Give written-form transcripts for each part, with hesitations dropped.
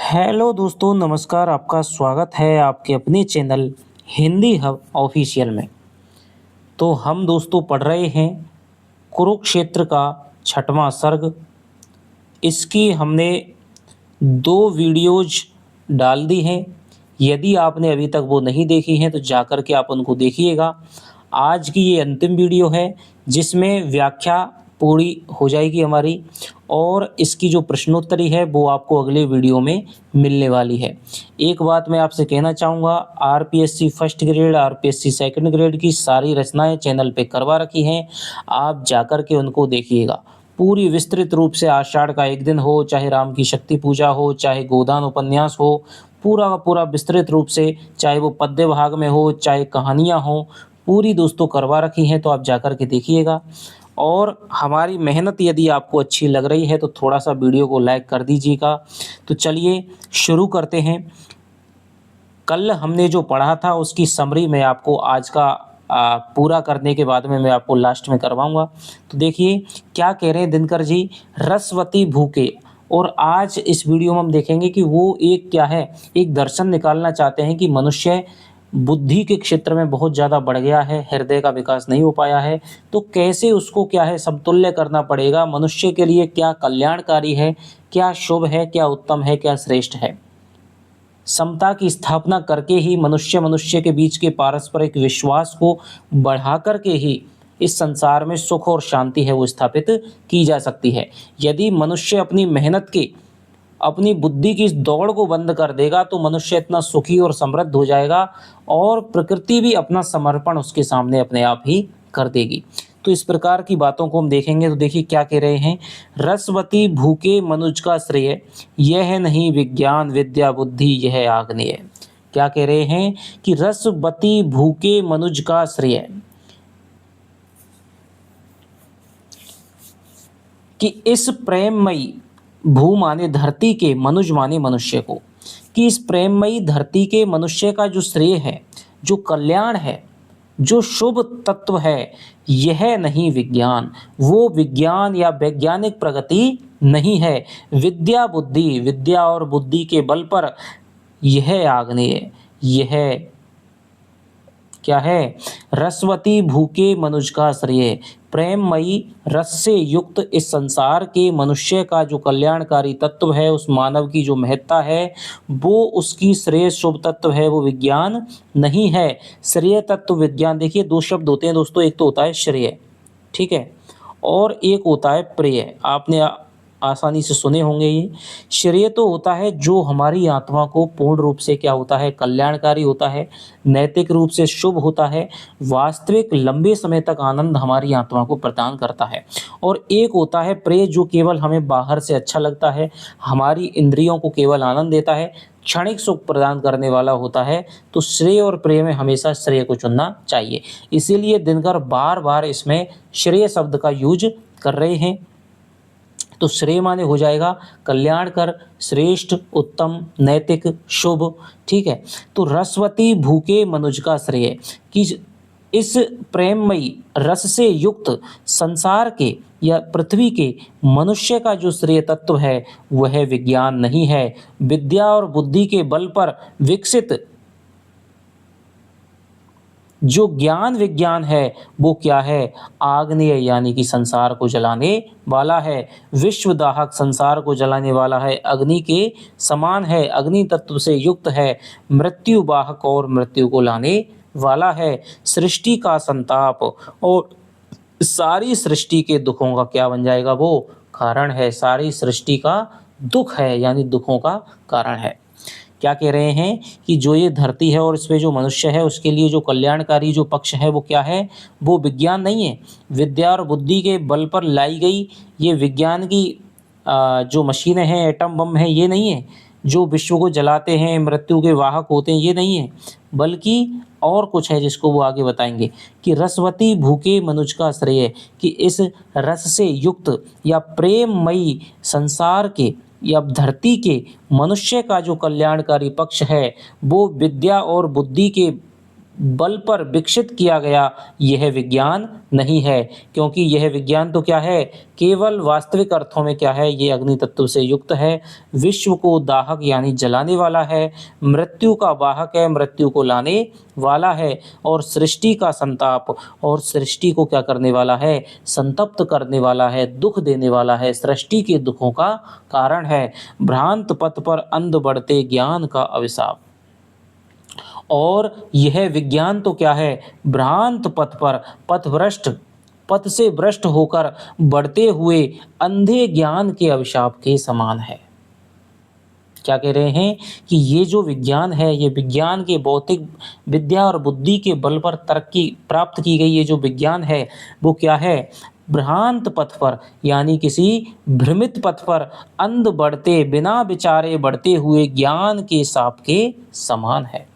Hello दोस्तों, नमस्कार। आपका स्वागत है आपके अपने चैनल हिंदी हब ऑफिशियल में। तो हम दोस्तों पढ़ रहे हैं कुरुक्षेत्र का छठवां सर्ग। इसकी हमने 2 वीडियोज़ डाल दी हैं। यदि आपने अभी तक वो नहीं देखी हैं तो जाकर के आप उनको देखिएगा। आज की ये अंतिम वीडियो है जिसमें व्याख्या पूरी हो जाएगी हमारी, और इसकी जो प्रश्नोत्तरी है वो आपको अगले वीडियो में मिलने वाली है। एक बात मैं आपसे कहना चाहूँगा, RPSC first grade, RPSC second grade की सारी रचनाएं चैनल पे करवा रखी हैं। आप जाकर के उनको देखिएगा। पूरी विस्तृत रूप से आषाढ़ का एक दिन हो, चाहे राम की शक्ति पूजा हो, चाहे गोदान उपन्यास हो, पूरा का पूरा विस्तृत रूप से, चाहे वो पद्य भाग में हो, चाहे कहानियाँ हों, पूरी दोस्तों करवा रखी हैं। तो आप जाकर के देखिएगा। और हमारी मेहनत यदि आपको अच्छी लग रही है तो थोड़ा-सा वीडियो को लाइक कर दीजिएगा। तो चलिए शुरू करते हैं। कल हमने जो पढ़ा था उसकी समरी मैं आपको आज का पूरा करने के बाद में मैं आपको लास्ट में करवाऊँगा। तो देखिए क्या कह रहे हैं दिनकर जी, रसवती भूखे। और आज इस वीडियो में हम देखेंगे कि वो एक क्या है, एक दर्शन निकालना चाहते हैं कि मनुष्य बुद्धि के क्षेत्र में बहुत ज़्यादा बढ़ गया है, हृदय का विकास नहीं हो पाया है, तो कैसे उसको क्या है समतुल्य करना पड़ेगा, मनुष्य के लिए क्या कल्याणकारी है, क्या शुभ है, क्या उत्तम है, क्या श्रेष्ठ है। समता की स्थापना करके ही मनुष्य मनुष्य के बीच के पारस्परिक विश्वास को बढ़ा करके ही इस संसार में सुख और शांति है वो स्थापित की जा सकती है। यदि मनुष्य अपनी मेहनत के, अपनी बुद्धि की इस दौड़ को बंद कर देगा तो मनुष्य इतना सुखी और समृद्ध हो जाएगा, और प्रकृति भी अपना समर्पण उसके सामने अपने आप ही कर देगी। तो इस प्रकार की बातों को हम देखेंगे। तो देखिए क्या कह रहे हैं, रसवती भूखे मनुज का श्रेय, यह नहीं विज्ञान विद्या बुद्धि यह आग्नेय। क्या कह रहे हैं कि रसवती भूखे मनुज का श्रेय, कि इस प्रेममयी भू माने धरती के, मनुज माने मनुष्य को, कि इस प्रेममयी धरती के मनुष्य का जो श्रेय है, जो कल्याण है, जो शुभ तत्व है, यह नहीं विज्ञान, वो विज्ञान या वैज्ञानिक प्रगति नहीं है। विद्या बुद्धि, विद्या और बुद्धि के बल पर यह आग्नेय, यह क्या है, रसवती भूखे मनुज का श्रेय, प्रेममयी रस से युक्त इस संसार के मनुष्य का जो कल्याणकारी तत्व है, उस मानव की जो महत्ता है, वो उसकी श्रेय शुभ तत्व है, वो विज्ञान नहीं है। श्रेय तत्व विज्ञान, देखिए 2 शब्द होते हैं दोस्तों, एक तो होता है श्रेय, ठीक है, और एक होता है प्रेय। आपने आसानी से सुने होंगे ये। श्रेय तो होता है जो हमारी आत्मा को पूर्ण रूप से क्या होता है, कल्याणकारी होता है, नैतिक रूप से शुभ होता है, वास्तविक लंबे समय तक आनंद हमारी आत्मा को प्रदान करता है। और एक होता है प्रेय, जो केवल हमें बाहर से अच्छा लगता है, हमारी इंद्रियों को केवल आनंद देता है, क्षणिक सुख प्रदान करने वाला होता है। तो श्रेय और प्रेय में हमेशा श्रेय को चुनना चाहिए। इसीलिए दिनकर बार बार इसमें श्रेय शब्द का यूज कर रहे हैं। तो श्रेय माने हो जाएगा कल्याणकर, श्रेष्ठ, उत्तम, नैतिक, शुभ, ठीक है। तो रसवती भूखे मनुज का श्रेय, कि इस प्रेममयी रस से युक्त संसार के या पृथ्वी के मनुष्य का जो श्रेय तत्व है वह विज्ञान नहीं है। विद्या और बुद्धि के बल पर विकसित जो ज्ञान विज्ञान है वो क्या है, आग्नेय, यानी कि संसार को जलाने वाला है, विश्वदाहक, संसार को जलाने वाला है, अग्नि के समान है, अग्नि तत्व से युक्त है, मृत्युवाहक और मृत्यु को लाने वाला है, सृष्टि का संताप और सारी सृष्टि के दुखों का क्या बन जाएगा, वो कारण है, सारी सृष्टि का दुख है, यानी दुखों का कारण है। क्या कह रहे हैं कि जो ये धरती है और इसमें जो मनुष्य है उसके लिए जो कल्याणकारी जो पक्ष है वो क्या है, वो विज्ञान नहीं है। विद्या और बुद्धि के बल पर लाई गई ये विज्ञान की जो मशीनें हैं, एटम बम है, ये नहीं है। जो विश्व को जलाते हैं, मृत्यु के वाहक होते हैं, ये नहीं है, बल्कि और कुछ है जिसको वो आगे बताएंगे। कि रसवती भूखे मनुज का श्रेय, कि इस रस से युक्त या प्रेममयी संसार के या धरती के मनुष्य का जो कल्याणकारी पक्ष है वो विद्या और बुद्धि के बल पर विकसित किया गया यह विज्ञान नहीं है, क्योंकि यह विज्ञान तो क्या है, केवल वास्तविक अर्थों में क्या है, ये अग्नि तत्व से युक्त है, विश्व को दाहक यानी जलाने वाला है, मृत्यु का वाहक है, मृत्यु को लाने वाला है, और सृष्टि का संताप, और सृष्टि को क्या करने वाला है, संतप्त करने वाला है, दुख देने वाला है, सृष्टि के दुखों का कारण है। भ्रांत पथ पर अंध बढ़ते ज्ञान का अभिशाप। और यह विज्ञान तो क्या है, भ्रांत पथ पर, पथभ्रष्ट, पथ से भ्रष्ट होकर बढ़ते हुए अंधे ज्ञान के अभिशाप के समान है। क्या कह रहे हैं कि ये जो विज्ञान है, ये विज्ञान के भौतिक विद्या और बुद्धि के बल पर तरक्की प्राप्त की गई ये जो विज्ञान है, वो क्या है, भ्रांत पथ पर यानी किसी भ्रमित पथ पर अंध बढ़ते, बिना विचारे बढ़ते हुए ज्ञान के साप के समान है।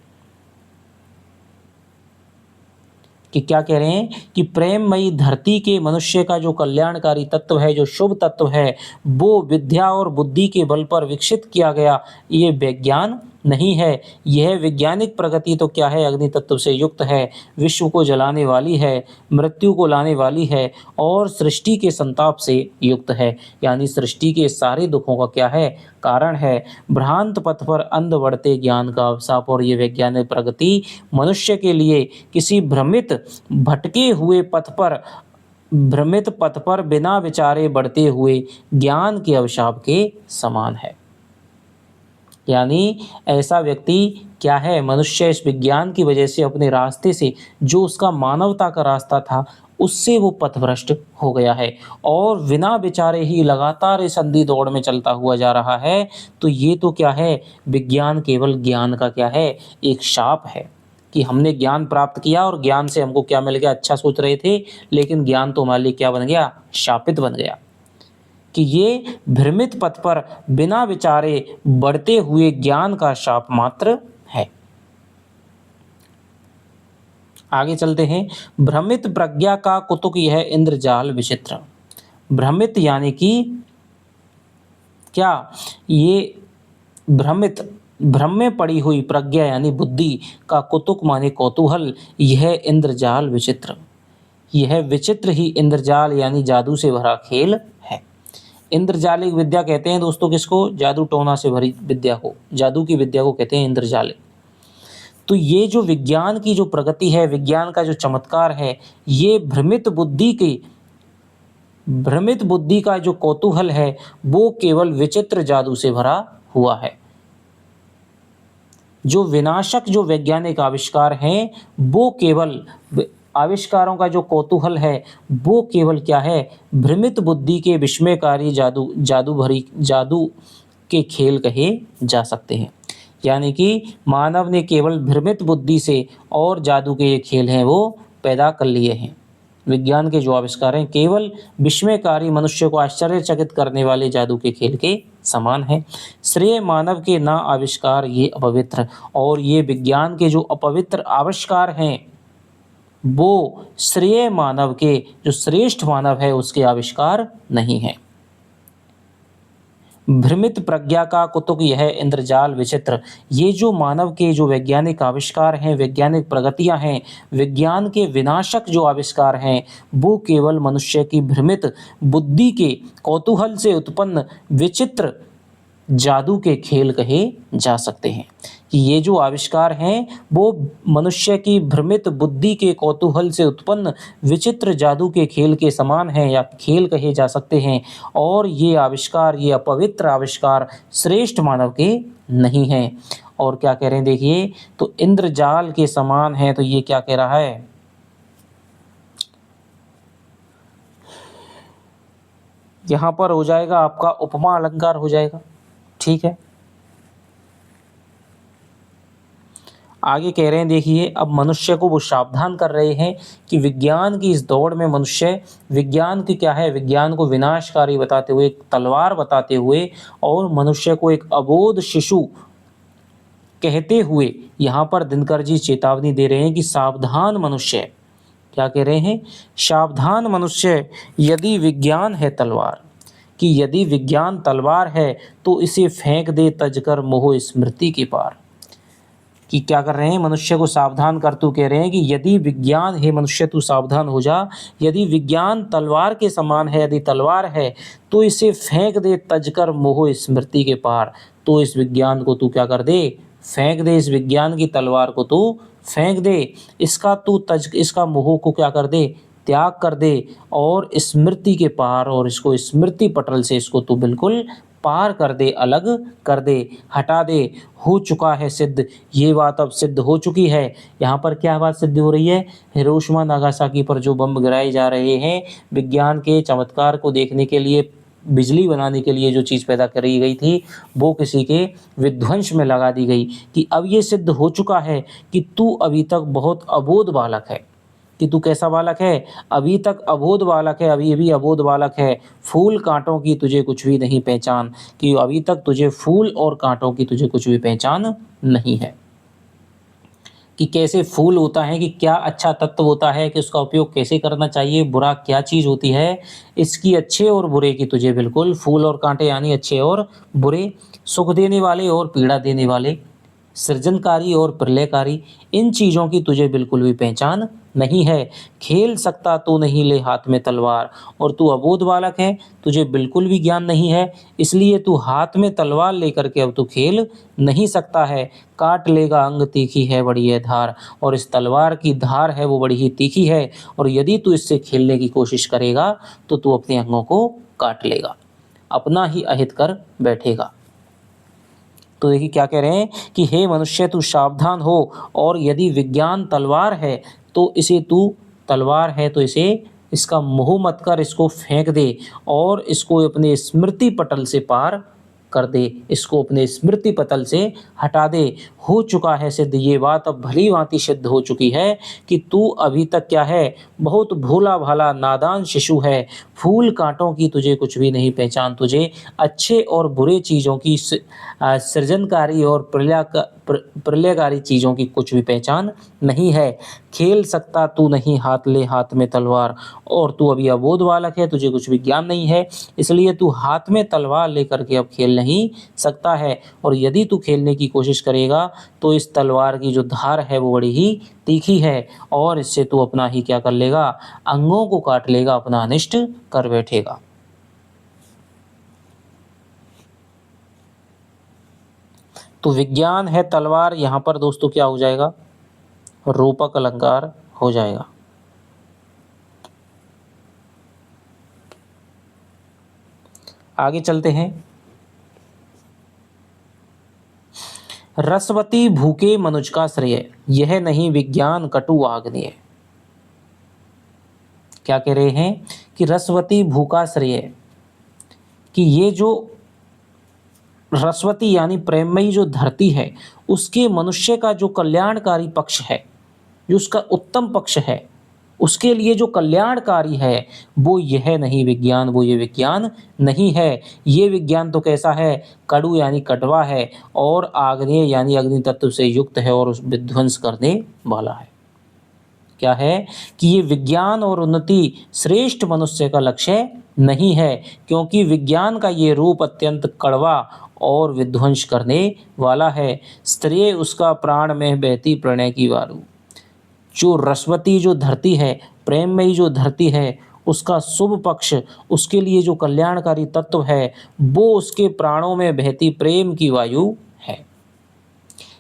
कि क्या कह रहे हैं कि प्रेममयी धरती के मनुष्य का जो कल्याणकारी तत्व है, जो शुभ तत्व है, वो विद्या और बुद्धि के बल पर विकसित किया गया ये विज्ञान नहीं है। यह वैज्ञानिक प्रगति तो क्या है, अग्नि तत्व से युक्त है, विश्व को जलाने वाली है, मृत्यु को लाने वाली है, और सृष्टि के संताप से युक्त है, यानी सृष्टि के सारे दुखों का क्या है, कारण है। भ्रांत पथ पर अंध बढ़ते ज्ञान का अभिशाप। और ये वैज्ञानिक प्रगति मनुष्य के लिए किसी भ्रमित भटके हुए पथ पर, भ्रमित पथ पर बिना विचारे बढ़ते हुए ज्ञान के अभिशाप के समान है। यानी ऐसा व्यक्ति क्या है, मनुष्य इस विज्ञान की वजह से अपने रास्ते से, जो उसका मानवता का रास्ता था, उससे वो पथभ्रष्ट हो गया है और बिना विचारे ही लगातार इस अंधी दौड़ में चलता हुआ जा रहा है। तो ये तो क्या है, विज्ञान केवल ज्ञान का क्या है, एक शाप है कि हमने ज्ञान प्राप्त किया और ज्ञान से हमको क्या मिल गया, अच्छा सोच रहे थे, लेकिन ज्ञान तो हमारे लिए क्या बन गया, शापित बन गया। कि ये भ्रमित पथ पर बिना विचारे बढ़ते हुए ज्ञान का शाप मात्र है। आगे चलते हैं। भ्रमित प्रज्ञा का कुतुक यह इंद्रजाल विचित्र। भ्रमित यानी कि क्या, ये भ्रमित, भ्रम में पड़ी हुई प्रज्ञा यानी बुद्धि का कुतुक माने कौतूहल, यह इंद्रजाल विचित्र, यह विचित्र ही इंद्रजाल यानी जादू से भरा खेल है। इंद्रजालिक विद्या कहते हैं दोस्तों किसको, जादू टोना से भरी विद्या को, जादू की विद्या को कहते हैं इंद्रजालिक। तो ये जो विज्ञान की जो प्रगति है, विज्ञान का जो चमत्कार है, ये भ्रमित बुद्धि का जो कौतूहल है, वो केवल विचित्र जादू से भरा हुआ है। जो विनाशक जो वैज्ञानिक आविष्कार हैं, वो केवल आविष्कारों का जो कौतूहल है, वो केवल क्या है, भ्रमित बुद्धि के विस्मयकारी जादू के खेल कहे जा सकते हैं। यानी कि मानव ने केवल भ्रमित बुद्धि से और जादू के ये खेल हैं वो पैदा कर लिए हैं। विज्ञान के जो आविष्कार हैं केवल विस्मयकारी, मनुष्य को आश्चर्यचकित करने वाले जादू के खेल के समान है। श्रेय मानव के ना आविष्कार ये अपवित्र, और ये विज्ञान के जो अपवित्र आविष्कार हैं, वो श्रेय मानव के, जो श्रेष्ठ मानव है, उसके आविष्कार नहीं है। भ्रमित प्रज्ञा का कुतुक यह इंद्रजाल विचित्र। ये जो मानव के जो वैज्ञानिक आविष्कार हैं, वैज्ञानिक प्रगतियां हैं, विज्ञान के विनाशक जो आविष्कार हैं, वो केवल मनुष्य की भ्रमित बुद्धि के कौतूहल से उत्पन्न विचित्र जादू के खेल कहे जा सकते हैं। कि ये जो आविष्कार हैं वो मनुष्य की भ्रमित बुद्धि के कौतूहल से उत्पन्न विचित्र जादू के खेल के समान हैं, या खेल कहे जा सकते हैं। और ये आविष्कार, ये अपवित्र आविष्कार श्रेष्ठ मानव के नहीं हैं। और क्या कह रहे हैं देखिए, तो इंद्रजाल के समान है। तो ये क्या कह रहा है, यहाँ पर हो जाएगा आपका उपमा अलंकार हो जाएगा। ठीक है, आगे कह रहे हैं देखिए, अब मनुष्य को वो सावधान कर रहे हैं कि विज्ञान की इस दौड़ में मनुष्य, विज्ञान की क्या है, विज्ञान को विनाशकारी बताते हुए, एक तलवार बताते हुए, और मनुष्य को एक अबोध शिशु कहते हुए यहाँ पर दिनकर जी चेतावनी दे रहे हैं कि सावधान मनुष्य। क्या कह रहे हैं, सावधान मनुष्य, यदि विज्ञान है तलवार, कि यदि विज्ञान तलवार है तो इसे फेंक दे तजकर मोह स्मृति के पार। कि क्या कर रहे हैं, मनुष्य को सावधान कर तू कह रहे हैं कि यदि विज्ञान, हे मनुष्य तू सावधान हो जा, यदि विज्ञान तलवार के समान है, यदि तलवार है तो इसे फेंक दे तज कर मोह स्मृति के पार। तो इस विज्ञान को तू क्या कर दे, फेंक दे, इस विज्ञान की तलवार को तू फेंक दे, इसका तू तज, इसका मोह को क्या कर दे, त्याग कर दे, और स्मृति के पार, और इसको स्मृति पटल से इसको तू बिल्कुल पार कर दे, अलग कर दे, हटा दे। हो चुका है सिद्ध, ये बात अब सिद्ध हो चुकी है। यहाँ पर क्या बात सिद्ध हो रही है, हिरोशिमा नागासाकी पर जो बम गिराए जा रहे हैं, विज्ञान के चमत्कार को देखने के लिए, बिजली बनाने के लिए जो चीज़ पैदा करी गई थी, वो किसी के विध्वंस में लगा दी गई। कि अब ये सिद्ध हो चुका है कि तू अभी तक बहुत अबोध बालक है, कि तू कैसा बालक है, अभी तक अबोध बालक है, अभी अभी अबोध बालक है। फूल कांटों की तुझे कुछ भी नहीं पहचान, कि अभी तक तुझे फूल और कांटों की तुझे कुछ भी पहचान नहीं है, कि कैसे फूल होता है, कि क्या अच्छा तत्व होता है, कि उसका उपयोग कैसे करना चाहिए, बुरा क्या चीज़ होती है, इसकी अच्छे और बुरे की तुझे बिल्कुल, फूल और कांटे यानी अच्छे और बुरे, सुख देने वाले और पीड़ा देने वाले, सृजनकारी और प्रलयकारी, इन चीज़ों की तुझे बिल्कुल भी पहचान नहीं है। खेल सकता तो नहीं ले हाथ में तलवार, और तू अबोध बालक है, तुझे बिल्कुल भी ज्ञान नहीं है, इसलिए तू हाथ में तलवार लेकर के अब तू खेल नहीं सकता है। काट लेगा अंग तीखी है बड़ी है धार, और इस तलवार की धार है वो बड़ी ही तीखी है, और यदि तू इससे खेलने की कोशिश करेगा तो तू अपने अंगों को काट लेगा, अपना ही अहित कर बैठेगा। तो देखिए क्या कह रहे हैं कि हे मनुष्य तू सावधान हो, और यदि विज्ञान तलवार है तो इसे तू, तलवार है तो इसे, इसका मोह मत कर, इसको फेंक दे, और इसको अपने स्मृति पटल से पार कर दे, इसको अपने स्मृति पटल से हटा दे। हो चुका है सिद्ध, ये बात अब भली भांति सिद्ध हो चुकी है कि तू अभी तक क्या है, बहुत भोला भाला नादान शिशु है। फूल कांटों की तुझे कुछ भी नहीं पहचान, तुझे अच्छे और बुरे चीज़ों की, सृजनकारी और प्रलयकारी चीज़ों की कुछ भी पहचान नहीं है। खेल सकता तू नहीं हाथ ले हाथ में तलवार, और तू अभी अबोध बालक है, तुझे कुछ भी ज्ञान नहीं है, इसलिए तू हाथ में तलवार लेकर के अब खेल नहीं सकता है। और यदि तू खेलने की कोशिश करेगा तो इस तलवार की जो धार है वो बड़ी ही तीखी है, और इससे तू अपना ही क्या कर लेगा, अंगों को काट लेगा, अपना अनिष्ट कर बैठेगा। तो विज्ञान है तलवार, यहाँ पर दोस्तों क्या हो जाएगा, रूपक अलंकार हो जाएगा। आगे चलते हैं। रसवती भूखे मनुज का श्रेय, यह नहीं विज्ञान कटु आग्नेय। क्या कह रहे हैं कि रसवती भूखा श्रेय, कि ये जो रसवती यानी प्रेममयी जो धरती है, उसके मनुष्य का जो कल्याणकारी पक्ष है, जो उसका उत्तम पक्ष है, उसके लिए जो कल्याणकारी है, वो यह नहीं विज्ञान, वो ये विज्ञान नहीं है। ये विज्ञान तो कैसा है, कड़ु यानी कटवा है, और आग्नेय यानी अग्नि तत्व से युक्त है, और उस विध्वंस करने वाला है। क्या है कि ये विज्ञान और उन्नति श्रेष्ठ मनुष्य का लक्ष्य नहीं है, क्योंकि विज्ञान का ये रूप अत्यंत कड़वा और विध्वंस करने वाला है। स्त्रिय उसका प्राण में बहती प्रणय की वारु, जो रसवती जो धरती है, प्रेममयी जो धरती है, उसका शुभ पक्ष, उसके लिए जो कल्याणकारी तत्व है, वो उसके प्राणों में बहती प्रेम की वायु है।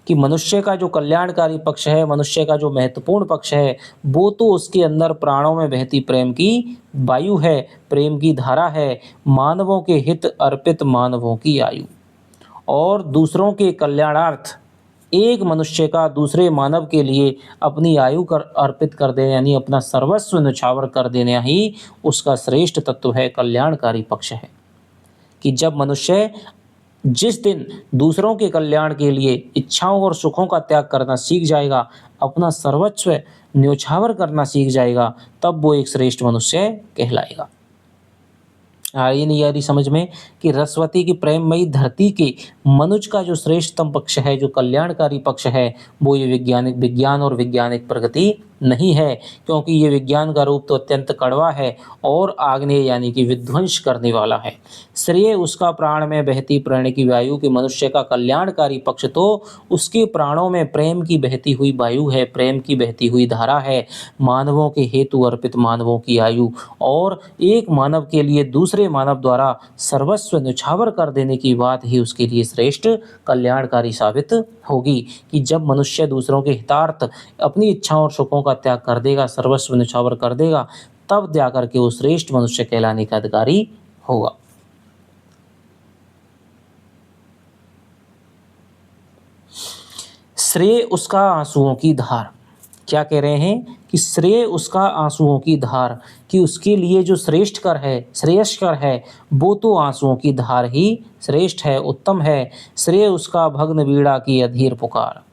कि मनुष्य का जो कल्याणकारी पक्ष है, मनुष्य का जो महत्वपूर्ण पक्ष है, वो तो उसके अंदर प्राणों में बहती प्रेम की वायु है, प्रेम की धारा है, मानवों के हित अर्पित मानवों की आयु, और दूसरों के कल्याणार्थ एक मनुष्य का दूसरे मानव के लिए अपनी आयु कर अर्पित कर देना, यानी अपना सर्वस्व न्यौछावर कर देना ही उसका श्रेष्ठ तत्व है, कल्याणकारी पक्ष है। कि जब मनुष्य जिस दिन दूसरों के कल्याण के लिए इच्छाओं और सुखों का त्याग करना सीख जाएगा, अपना सर्वस्व न्यौछावर करना सीख जाएगा, तब वो एक श्रेष्ठ मनुष्य कहलाएगा। ये नहीं आ रही समझ में कि रसवती की प्रेममयी धरती के मनुज का जो श्रेष्ठतम पक्ष है, जो कल्याणकारी पक्ष है, वो ये विज्ञान और वैज्ञानिक प्रगति नहीं है, क्योंकि ये विज्ञान का रूप तो अत्यंत कड़वा है और आग्नेय यानी कि विध्वंस करने वाला है। श्रेय उसका प्राण में बहती प्रेम की वायु कि मनुष्य का कल्याणकारी पक्ष तो उसके प्राणों में प्रेम की बहती हुई वायु है, प्रेम की बहती हुई धारा है। मानवों के हेतु अर्पित मानवों की आयु और एक मानव के लिए दूसरे मानव द्वारा सर्वस्व न्यौछावर कर देने की बात ही उसके लिए श्रेष्ठ कल्याणकारी साबित होगी कि जब मनुष्य दूसरों के हितार्थ अपनी इच्छाओं और सुखों का त्याग कर देगा, सर्वस्व न्यौछावर कर देगा, तब जाकर के वो श्रेष्ठ मनुष्य कहलाने का अधिकारी होगा। श्रेय उसका आंसुओं की धार, क्या कह रहे हैं कि श्रेय उसका आंसुओं की धार, कि उसके लिए जो श्रेष्ठ कर है, श्रेयस्कर है, वो तो आंसुओं की धार ही श्रेष्ठ है, उत्तम है। श्रेय उसका भग्न बीड़ा की अधीर पुकार,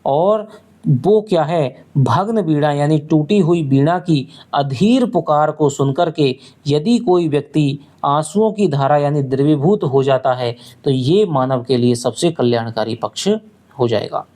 और वो क्या है, भग्न बीड़ा यानी टूटी हुई बीड़ा की अधीर पुकार को सुनकर के यदि कोई व्यक्ति आंसुओं की धारा यानी द्रवीभूत हो जाता है, तो ये मानव के लिए सबसे कल्याणकारी पक्ष हो जाएगा।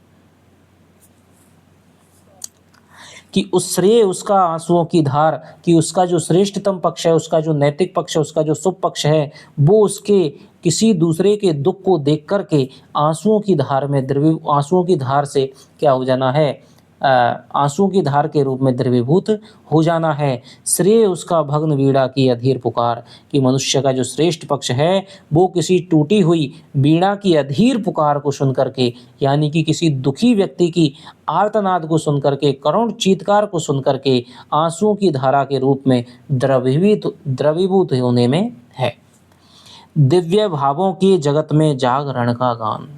कि उस श्रेय उसका आंसुओं की धार, कि उसका जो श्रेष्ठतम पक्ष है, उसका जो नैतिक पक्ष है, उसका जो शुभ पक्ष है, वो उसके किसी दूसरे के दुख को देख कर के आंसुओं की धार में आंसुओं की धार से क्या हो जाना है, आंसुओं की धार के रूप में द्रवीभूत हो जाना है। श्रेय उसका भग्न वीणा की अधीर पुकार, कि मनुष्य का जो श्रेष्ठ पक्ष है वो किसी टूटी हुई वीणा की अधीर पुकार को सुन करके, यानी कि किसी दुखी व्यक्ति की आर्तनाद को सुन करके, करुण चीत्कार को सुन करके आंसुओं की धारा के रूप में द्रवीभूत होने में है। दिव्य भावों के जगत में जागरण का गान,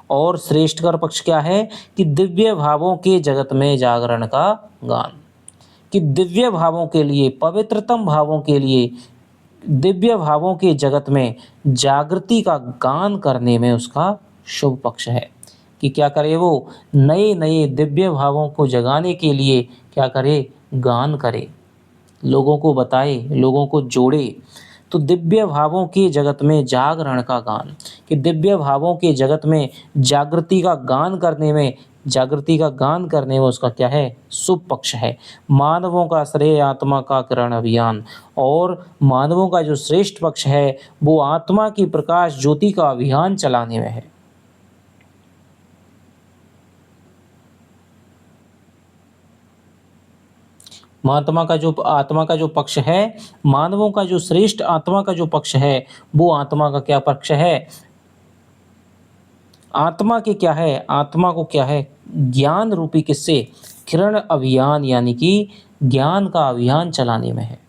और श्रेष्ठकर पक्ष क्या है कि दिव्य भावों के जगत में जागरण का गान, कि दिव्य भावों के लिए, पवित्रतम भावों के लिए, दिव्य भावों के जगत में जागृति का गान करने में उसका शुभ पक्ष है। कि क्या करे, वो नए नए दिव्य भावों को जगाने के लिए क्या करे, गान करे, लोगों को बताए, लोगों को जोड़े। तो दिव्य भावों के जगत में जागरण का गान, कि दिव्य भावों के जगत में जागृति का गान करने में, जागृति का गान करने में उसका क्या है, शुभ पक्ष है। मानवों का श्रेय आत्मा का किरण अभियान, और मानवों का जो श्रेष्ठ पक्ष है वो आत्मा की प्रकाश ज्योति का अभियान चलाने में है। आत्मा का जो पक्ष है, मानवों का जो श्रेष्ठ आत्मा का जो पक्ष है, वो आत्मा का क्या पक्ष है, आत्मा के क्या है, आत्मा को क्या है, ज्ञान रूपी किससे, किरण अभियान यानी कि ज्ञान का अभियान चलाने में है।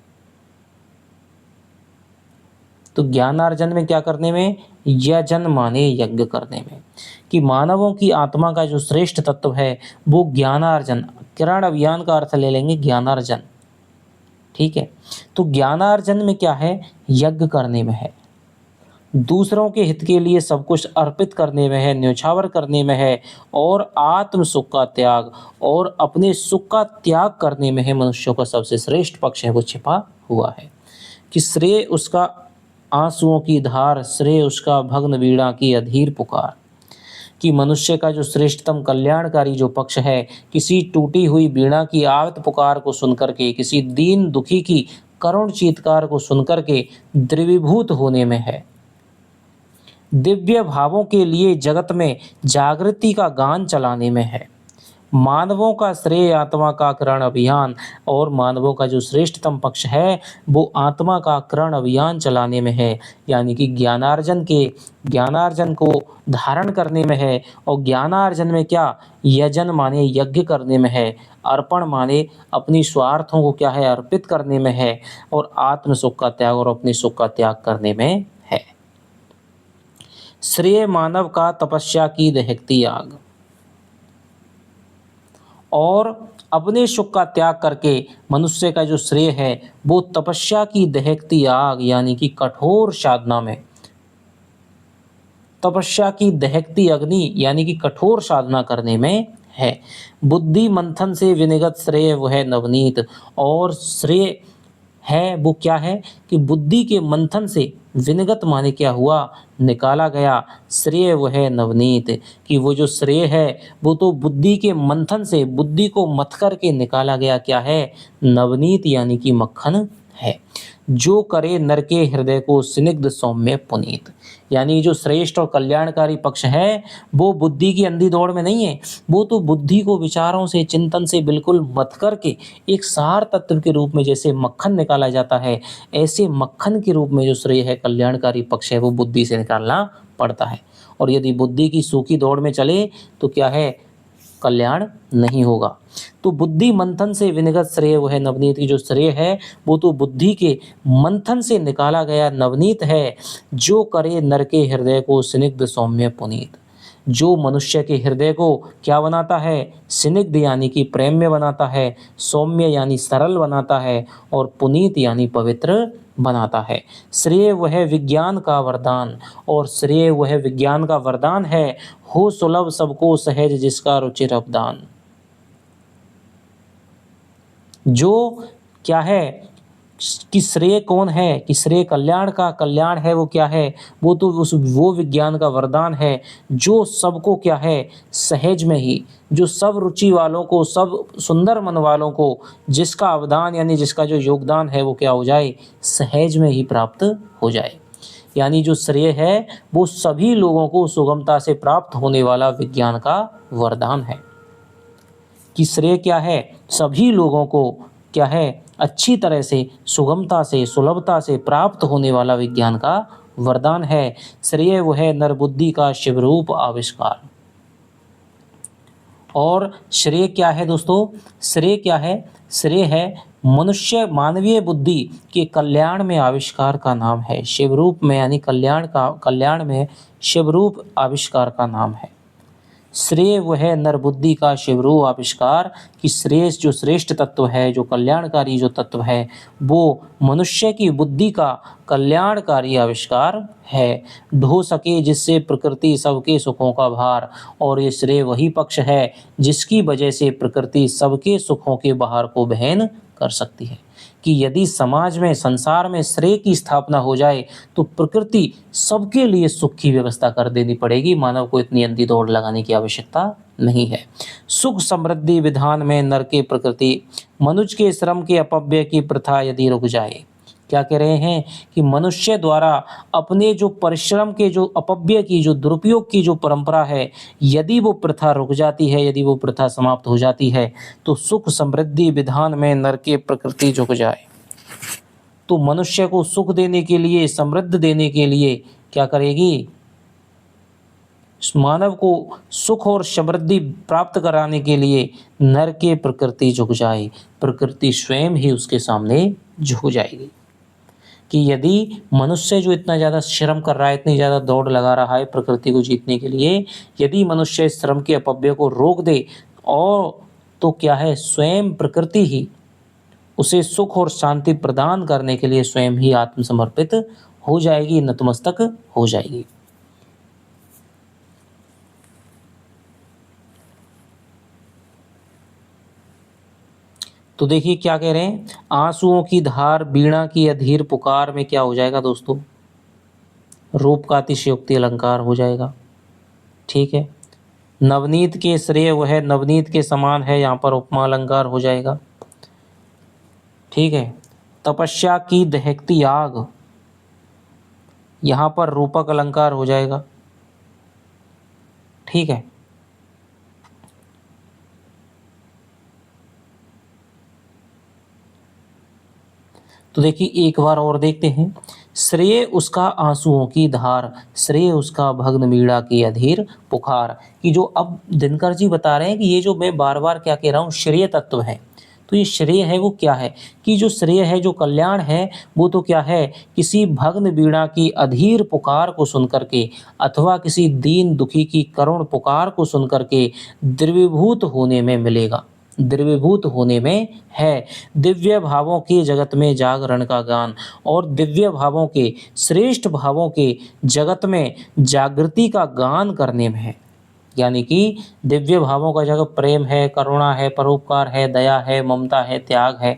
तो ज्ञानार्जन में क्या करने में, यजन माने यज्ञ करने में, कि मानवों की आत्मा का जो श्रेष्ठ तत्व है वो ज्ञानार्जन, किरण अभियान का अर्थ ले लेंगे ज्ञानार्जन, ठीक है। तो ज्ञानार्जन में क्या है, यज्ञ करने में है, दूसरों के हित के लिए सब कुछ अर्पित करने में है, न्यौछावर करने में है, और आत्म सुख का त्याग और अपने सुख का त्याग करने में है। मनुष्यों का सबसे श्रेष्ठ पक्ष है वो छिपा हुआ है। कि श्रेय उसका आंसुओं की धार, श्रेय उसका भग्न वीणा की अधीर पुकार, कि मनुष्य का जो श्रेष्ठतम कल्याणकारी जो पक्ष है, किसी टूटी हुई वीणा की आर्त पुकार को सुनकर के, किसी दीन दुखी की करुण चीत्कार को सुनकर के द्रवीभूत होने में है। दिव्य भावों के लिए जगत में जागृति का गान चलाने में है। मानवों का श्रेय आत्मा का किरण अभियान, और मानवों का जो श्रेष्ठतम पक्ष है वो आत्मा का किरण अभियान चलाने में है, यानी कि ज्ञानार्जन को धारण करने में है। और ज्ञानार्जन में क्या, यजन माने यज्ञ करने में है, अर्पण माने अपनी स्वार्थों को क्या है, अर्पित करने में है, और आत्म सुख का त्याग और अपने सुख का त्याग करने में है। श्रेय मानव का तपस्या की दहकती आग, और अपने सुख का त्याग करके मनुष्य का जो श्रेय है वो तपस्या की दहकती आग यानी कि कठोर साधना में, तपस्या की दहकती अग्नि यानी कि कठोर साधना करने में है। बुद्धि मंथन से विनिगत श्रेय वो है नवनीत, और श्रेय है वो क्या है कि बुद्धि के मंथन से विनिगत माने क्या हुआ, निकाला गया, श्रेय वह नवनीत, कि वो जो श्रेय है वो तो बुद्धि के मंथन से, बुद्धि को मथ करके निकाला गया क्या है, नवनीत यानी कि मक्खन है। जो करे नर के हृदय को स्निग्ध सौम्य पुनीत, यानी जो श्रेष्ठ और कल्याणकारी पक्ष है वो बुद्धि की अंधी दौड़ में नहीं है, वो तो बुद्धि को विचारों से, चिंतन से बिल्कुल मथ करके एक सार तत्व के रूप में जैसे मक्खन निकाला जाता है, ऐसे मक्खन के रूप में जो श्रेय है, कल्याणकारी पक्ष है, वो बुद्धि से निकालना पड़ता है। और यदि बुद्धि की सूखी दौड़ में चले तो क्या है, कल्याण नहीं होगा। तो बुद्धि मंथन से विनिगत श्रेय वह नवनीत, की जो श्रेय है वो तो बुद्धि के मंथन से निकाला गया नवनीत है। जो करे नर के हृदय को स्निग्ध सौम्य पुनीत, जो मनुष्य के हृदय को क्या बनाता है, स्निग्ध यानी कि प्रेम्य बनाता है, सौम्य यानी सरल बनाता है, और पुनीत यानी पवित्र बनाता है। श्रेय वह विज्ञान का वरदान, और श्रेय वह विज्ञान का वरदान है, हो सुलभ सबको सहज जिसका रुचिर अवदान। जो क्या है कि श्रेय कौन है, कि श्रेय कल्याण का, कल्याण है वो क्या है, वो तो वो विज्ञान का वरदान है जो सबको क्या है, सहज में ही, जो सब रुचि वालों को, सब सुंदर मन वालों को, जिसका अवदान यानी जिसका जो योगदान है वो क्या हो जाए, सहज में ही प्राप्त हो जाए। यानी जो श्रेय है वो सभी लोगों को सुगमता से प्राप्त होने वाला विज्ञान का वरदान है। कि श्रेय क्या है, सभी लोगों को क्या है, अच्छी तरह से, सुगमता से, सुलभता से प्राप्त होने वाला विज्ञान का वरदान है। श्रेय वह नरबुद्धि का शिवरूप आविष्कार। और श्रेय क्या है दोस्तों, श्रेय क्या है, श्रेय है मनुष्य मानवीय बुद्धि के कल्याण में आविष्कार का नाम है। शिवरूप में यानी कल्याण में शिवरूप आविष्कार का नाम है। श्रेय वह नरबुद्धि का शिवरूप आविष्कार, कि श्रेष्ठ जो श्रेष्ठ तत्व है, जो कल्याणकारी जो तत्व है, वो मनुष्य की बुद्धि का कल्याणकारी आविष्कार है। ढो सके जिससे प्रकृति सबके सुखों का भार, और ये श्रेय वही पक्ष है जिसकी वजह से प्रकृति सबके सुखों के भार को वहन कर सकती है। कि यदि समाज में, संसार में श्रेय की स्थापना हो जाए तो प्रकृति सबके लिए सुख की व्यवस्था कर देनी पड़ेगी, मानव को इतनी अंधी दौड़ लगाने की आवश्यकता नहीं है। सुख समृद्धि विधान में नर के प्रकृति, मनुष्य के श्रम के अपव्यय की प्रथा यदि रुक जाए। क्या कह रहे हैं कि मनुष्य द्वारा अपने जो परिश्रम के जो अपव्यय की, जो दुरुपयोग की जो परंपरा है, यदि वो प्रथा रुक जाती है, यदि वो प्रथा समाप्त हो जाती है, तो सुख समृद्धि विधान में नर के प्रकृति झुक जाए। तो मनुष्य को सुख देने के लिए, समृद्ध देने के लिए क्या करेगी, मानव को सुख और समृद्धि प्राप्त कराने के लिए नर के प्रकृति झुक जाए, प्रकृति स्वयं ही उसके सामने झुक जाएगी। कि यदि मनुष्य जो इतना ज़्यादा श्रम कर रहा है, इतनी ज़्यादा दौड़ लगा रहा है प्रकृति को जीतने के लिए, यदि मनुष्य इस श्रम के अपव्यय को रोक दे, और तो क्या है, स्वयं प्रकृति ही उसे सुख और शांति प्रदान करने के लिए स्वयं ही आत्मसमर्पित हो जाएगी, नतमस्तक हो जाएगी। तो देखिए क्या कह रहे हैं, आंसुओं की धार बीणा की अधीर पुकार में क्या हो जाएगा दोस्तों, रूप का अतिशयोक्ति अलंकार हो जाएगा। ठीक है। नवनीत के श्रेय वह नवनीत के समान है, यहाँ पर उपमा अलंकार हो जाएगा। ठीक है। तपस्या की दहकती आग, यहाँ पर रूपक अलंकार हो जाएगा। ठीक है। तो देखिए एक बार और देखते हैं, श्रेय उसका आंसुओं की धार, श्रेय उसका भग्न मीड़ा की अधीर पुकार। कि जो अब दिनकर जी बता रहे हैं कि ये जो मैं बार बार क्या कह रहा हूँ, श्रेय तत्व है, तो ये श्रेय है वो क्या है, कि जो श्रेय है, जो कल्याण है, वो तो क्या है, किसी भग्न बीड़ा की अधीर पुकार को सुन करके, अथवा किसी दीन दुखी की करुण पुकार को सुन करके द्रवीभूत होने में मिलेगा, द्रवीभूत होने में है। दिव्य भावों के जगत में जागरण का गान, और दिव्य भावों के, श्रेष्ठ भावों के जगत में जागृति का गान करने में है। यानी कि दिव्य भावों का जगत प्रेम है, करुणा है, परोपकार है, दया है, ममता है, त्याग है,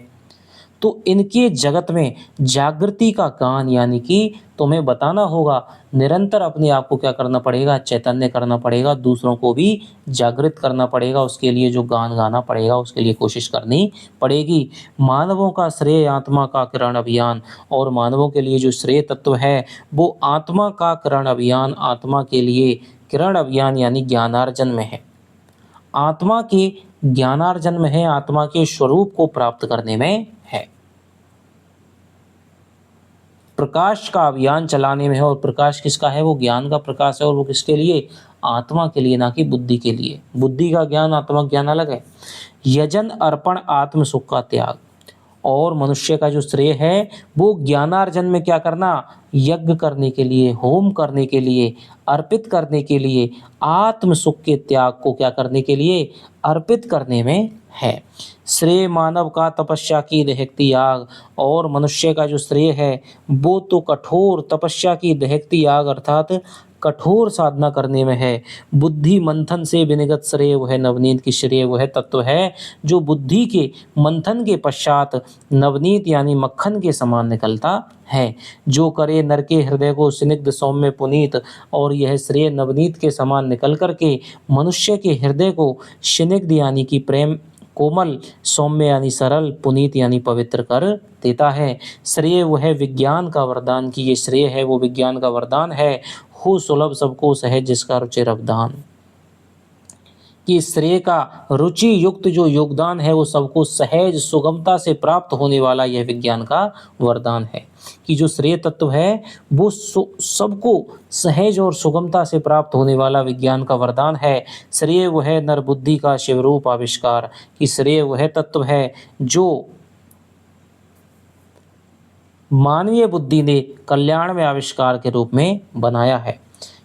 तो इनके जगत में जागृति का गान यानी कि तुम्हें बताना होगा, निरंतर अपने आप को क्या करना पड़ेगा, चैतन्य करना पड़ेगा, दूसरों को भी जागृत करना पड़ेगा, उसके लिए जो गान गाना पड़ेगा, उसके लिए कोशिश करनी पड़ेगी। मानवों का श्रेय आत्मा का किरण अभियान, और मानवों के लिए जो श्रेय तत्व है वो आत्मा का किरण अभियान, आत्मा के लिए किरण अभियान यानी ज्ञानार्जन में है, आत्मा के ज्ञानार्जन में है, आत्मा के स्वरूप को प्राप्त करने में है, प्रकाश का अभियान चलाने में है। और प्रकाश किसका है, वो ज्ञान का प्रकाश है, और वो किसके लिए, आत्मा के लिए, ना कि बुद्धि के लिए। बुद्धि का ज्ञान, आत्मा ज्ञान अलग है। यजन अर्पण आत्म सुख का त्याग, और मनुष्य का जो श्रेय है वो ज्ञानार्जन में क्या करना, यज्ञ करने के लिए, होम करने के लिए, अर्पित करने के लिए, आत्म सुख के त्याग को क्या करने के लिए, अर्पित करने में है। श्रेय मानव का तपस्या की दहकती आग, और मनुष्य का जो श्रेय है वो तो कठोर तपस्या की दहकती आग अर्थात कठोर साधना करने में है। बुद्धि मंथन से विनिगत श्रेय वह नवनीत की श्रेय वह तत्व है जो बुद्धि के मंथन के पश्चात नवनीत यानी मक्खन के समान निकलता है। जो करे नर के हृदय को स्निग्ध सौम्य पुनीत, और यह श्रेय नवनीत के समान निकल करके मनुष्य के हृदय को स्निग्ध यानी कि प्रेम, कोमल, सौम्य यानी सरल, पुनीत यानी पवित्र कर देता है। श्रेय वह विज्ञान का वरदान, की ये श्रेय है वो विज्ञान का वरदान है। हो सुलभ सबको सहज जिसका रुचिर अवदान, कि श्रेय का रुचि युक्त जो योगदान है वो सबको सहज सुगमता से प्राप्त होने वाला यह विज्ञान का वरदान है। कि जो श्रेय तत्व है वो सबको सहज और सुगमता से प्राप्त होने वाला विज्ञान का वरदान है। श्रेय वह नर बुद्धि का शिवरूप आविष्कार, कि श्रेय वह तत्व है जो मानवीय बुद्धि ने कल्याण में आविष्कार के रूप में बनाया है।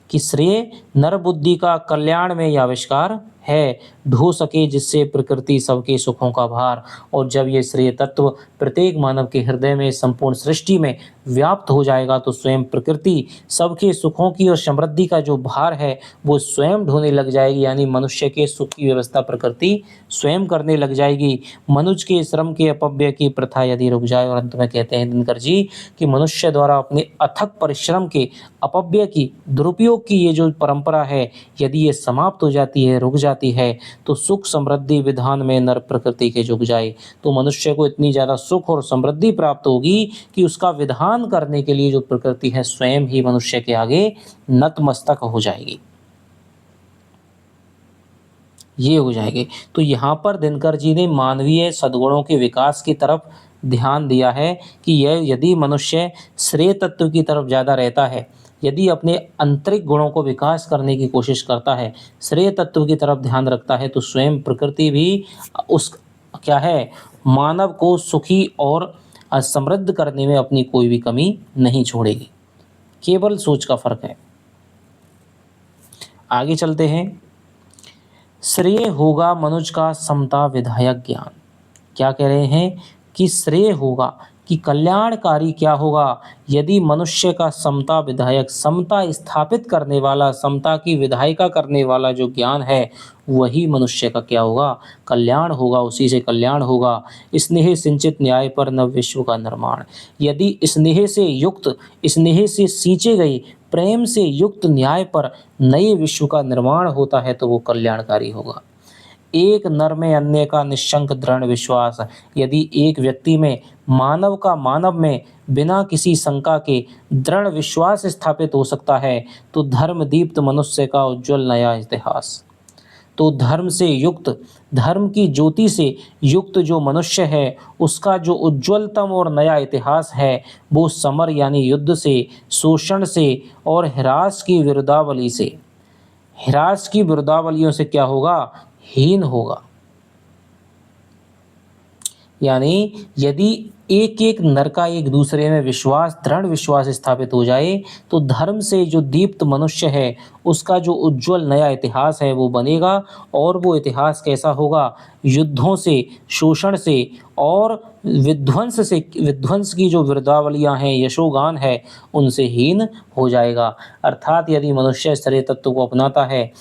कि श्रेय नर बुद्धि का कल्याण में यह आविष्कार है, ढो सके जिससे प्रकृति सबके सुखों का भार। और जब ये श्रेय तत्व प्रत्येक मानव के हृदय में, संपूर्ण सृष्टि में व्याप्त हो जाएगा तो स्वयं प्रकृति सबके सुखों की और समृद्धि का जो भार है वो स्वयं ढोने लग जाएगी, यानी मनुष्य के सुख की व्यवस्था प्रकृति स्वयं करने लग जाएगी। मनुष्य के श्रम के अपव्यय की प्रथा यदि रुक जाए, और अंत में कहते हैं दिनकर जी कि मनुष्य द्वारा अपने अथक परिश्रम के अपव्यय की, दुरुपयोग की ये जो परंपरा है यदि ये समाप्त हो जाती है, रुक जाती है, तो सुख समृद्धि विधान में नर प्रकृति के झुक जाए। तो मनुष्य को इतनी ज़्यादा सुख और समृद्धि प्राप्त होगी कि उसका विधान करने के लिए जो प्रकृति है स्वयं ही मनुष्य के आगे नतमस्तक हो जाएगी, ये हो जाएगी। तो यहाँ पर दिनकर जी ने मानवीय सद्गुणों के विकास की तरफ ध्यान दिया है कि यह यदि मनुष्य श्रेय तत्व की तरफ ज़्यादा रहता है, यदि अपने आंतरिक गुणों को विकास करने की कोशिश करता है, श्रेय तत्व की तरफ ध्यान रखता है, तो स्वयं प्रकृति भी उस क्या है, मानव को सुखी और समृद्ध करने में अपनी कोई भी कमी नहीं छोड़ेगी। केवल सोच का फर्क है। आगे चलते हैं। श्रेय होगा मनुज का समता विधायक ज्ञान। क्या कह रहे हैं कि श्रेय होगा, कि कल्याणकारी क्या होगा, यदि मनुष्य का समता विधायक, समता स्थापित करने वाला, समता की विधायिका करने वाला जो ज्ञान है वही मनुष्य का क्या होगा, कल्याण होगा, उसी से कल्याण होगा। स्नेह सिंचित न्याय पर नव विश्व का निर्माण, यदि स्नेह से युक्त, स्नेह से सींचे गए, प्रेम से युक्त न्याय पर नए विश्व का निर्माण होता है तो वो कल्याणकारी होगा। एक नर में अन्य का निशंक दृढ़ विश्वास, यदि एक व्यक्ति में, मानव का मानव में बिना किसी शंका के दृढ़ विश्वास स्थापित हो सकता है तो धर्म दीप्त मनुष्य का उज्जवल नया इतिहास। तो धर्म से युक्त, धर्म की ज्योति से युक्त जो मनुष्य है उसका जो उज्ज्वलतम और नया इतिहास है वो समर यानी युद्ध से, शोषण से और हिरास की विरुद्धावली से, हिरास की विरुद्धावलियों से क्या होगा, हीन होगा। यानी यदि एक एक नर का एक दूसरे में विश्वास, दृढ़ विश्वास स्थापित हो जाए तो धर्म से जो दीप्त मनुष्य है उसका जो उज्जवल नया इतिहास है वो बनेगा। और वो इतिहास कैसा होगा, युद्धों से, शोषण से और विध्वंस से, विध्वंस की जो विरुद्धावलियां हैं, यशोगान है, उनसे हीन हो जाएगा। अर्थात यदि मनुष्य श्रेय तत्व को अपनाता है,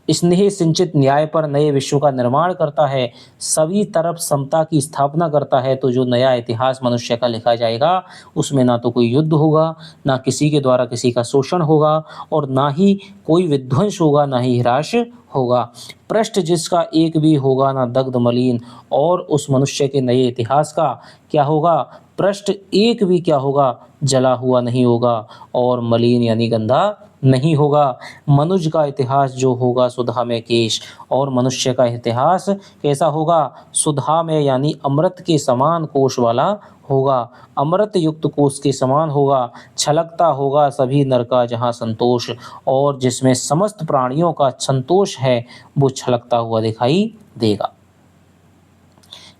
स्नेह सिंचित न्याय पर नए विश्व का निर्माण करता है, सभी तरफ समता की स्थापना करता है, तो जो नया इतिहास मनुष्य का लिखा जाएगा उसमें ना तो कोई युद्ध होगा, ना किसी के द्वारा किसी का शोषण होगा और ना ही कोई विध्वंस होगा, ना ही ह्रास होगा। पृष्ठ जिसका एक भी होगा ना दग्ध मलिन, और उस मनुष्य के नए इतिहास का क्या होगा, पृष्ठ एक भी क्या होगा, जला हुआ नहीं होगा और मलिन यानी गंदा नहीं होगा। मनुज का इतिहास जो होगा सुधा में केश, और मनुष्य का इतिहास कैसा होगा, सुधा में यानी अमृत के समान कोश वाला होगा, अमृत युक्त कोश के समान होगा, छलकता होगा सभी नर का जहाँ संतोष, और जिसमें समस्त प्राणियों का संतोष है वो छलकता हुआ दिखाई देगा।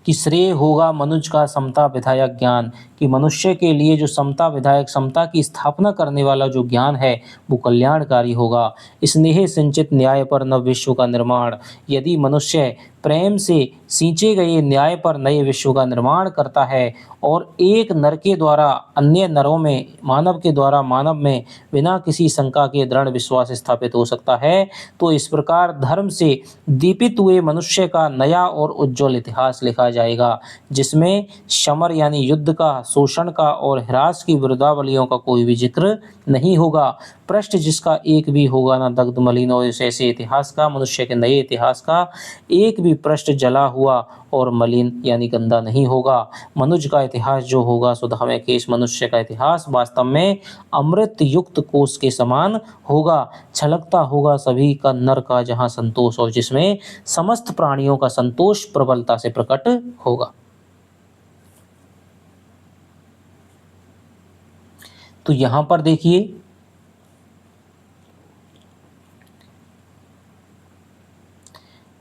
कि श्रेय होगा मनुज का समता विधायक ज्ञान, कि मनुष्य के लिए जो समता विधायक, समता की स्थापना करने वाला जो ज्ञान है वो कल्याणकारी होगा। स्नेह सिंचित न्याय पर नव विश्व का निर्माण, यदि मनुष्य प्रेम से सींचे गए न्याय पर नए विश्व का निर्माण करता है और एक नर के द्वारा अन्य नरों में, मानव के द्वारा मानव में बिना किसी शंका के दृढ़ विश्वास स्थापित हो सकता है, तो इस प्रकार धर्म से दीपित हुए मनुष्य का नया और उज्जवल इतिहास लिखा जाएगा, जिसमें समर यानी युद्ध का, शोषण का और ह्रास की विरुद्धावलियों का कोई भी जिक्र नहीं होगा। पृष्ठ जिसका एक भी होगा ना दग्ध मलिन, और इस ऐसे इतिहास का, मनुष्य के नए इतिहास का एक भी पृष्ठ जला हुआ और मलिन यानी गंदा नहीं होगा। मनुज का इतिहास जो होगा सुधा में केश, मनुष्य का इतिहास वास्तव में अमृत युक्त कोश के समान होगा, छलकता होगा सभी का नर का जहाँ संतोष, और जिसमें समस्त प्राणियों का संतोष प्रबलता से प्रकट होगा। तो यहां पर देखिए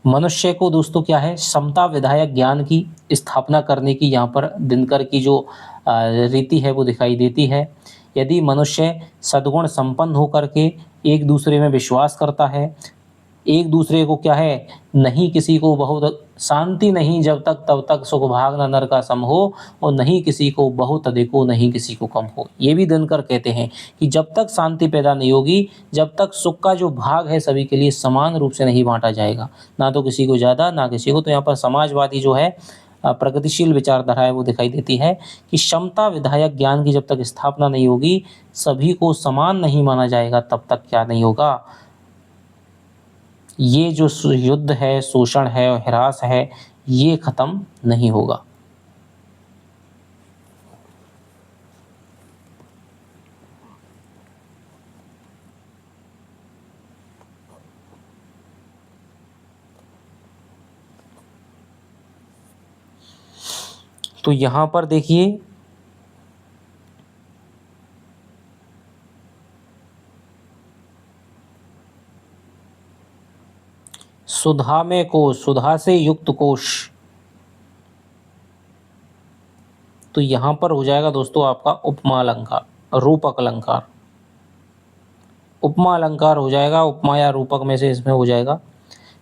मनुष्य को दोस्तों क्या है, समता विधायक ज्ञान की स्थापना करने की यहाँ पर दिनकर की जो रीति है वो दिखाई देती है। यदि मनुष्य सद्गुण संपन्न होकर के एक दूसरे में विश्वास करता है, एक दूसरे को क्या है, नहीं किसी को बहुत शांति नहीं जब तक तब तक सुख भाग न नर का सम हो, और नहीं किसी को बहुत अधिक हो नहीं किसी को कम हो। ये भी दिनकर कहते हैं कि जब तक शांति पैदा नहीं होगी, जब तक सुख का जो भाग है सभी के लिए समान रूप से नहीं बांटा जाएगा, ना तो किसी को ज़्यादा ना किसी को। तो यहाँ पर समाजवादी जो है प्रगतिशील विचारधारा है वो दिखाई देती है कि समता विधायक ज्ञान की जब तक स्थापना नहीं होगी, सभी को समान नहीं माना जाएगा, तब तक क्या नहीं होगा, ये जो युद्ध है, शोषण है और ह्रास है, ये खत्म नहीं होगा। तो यहां पर देखिए सुधा में कोश, सुधा से युक्त कोश, तो यहां पर हो जाएगा दोस्तों आपका उपमा अलंकार, रूपक अलंकार। उपमा अलंकार हो जाएगा, उपमा या रूपक में से इसमें हो जाएगा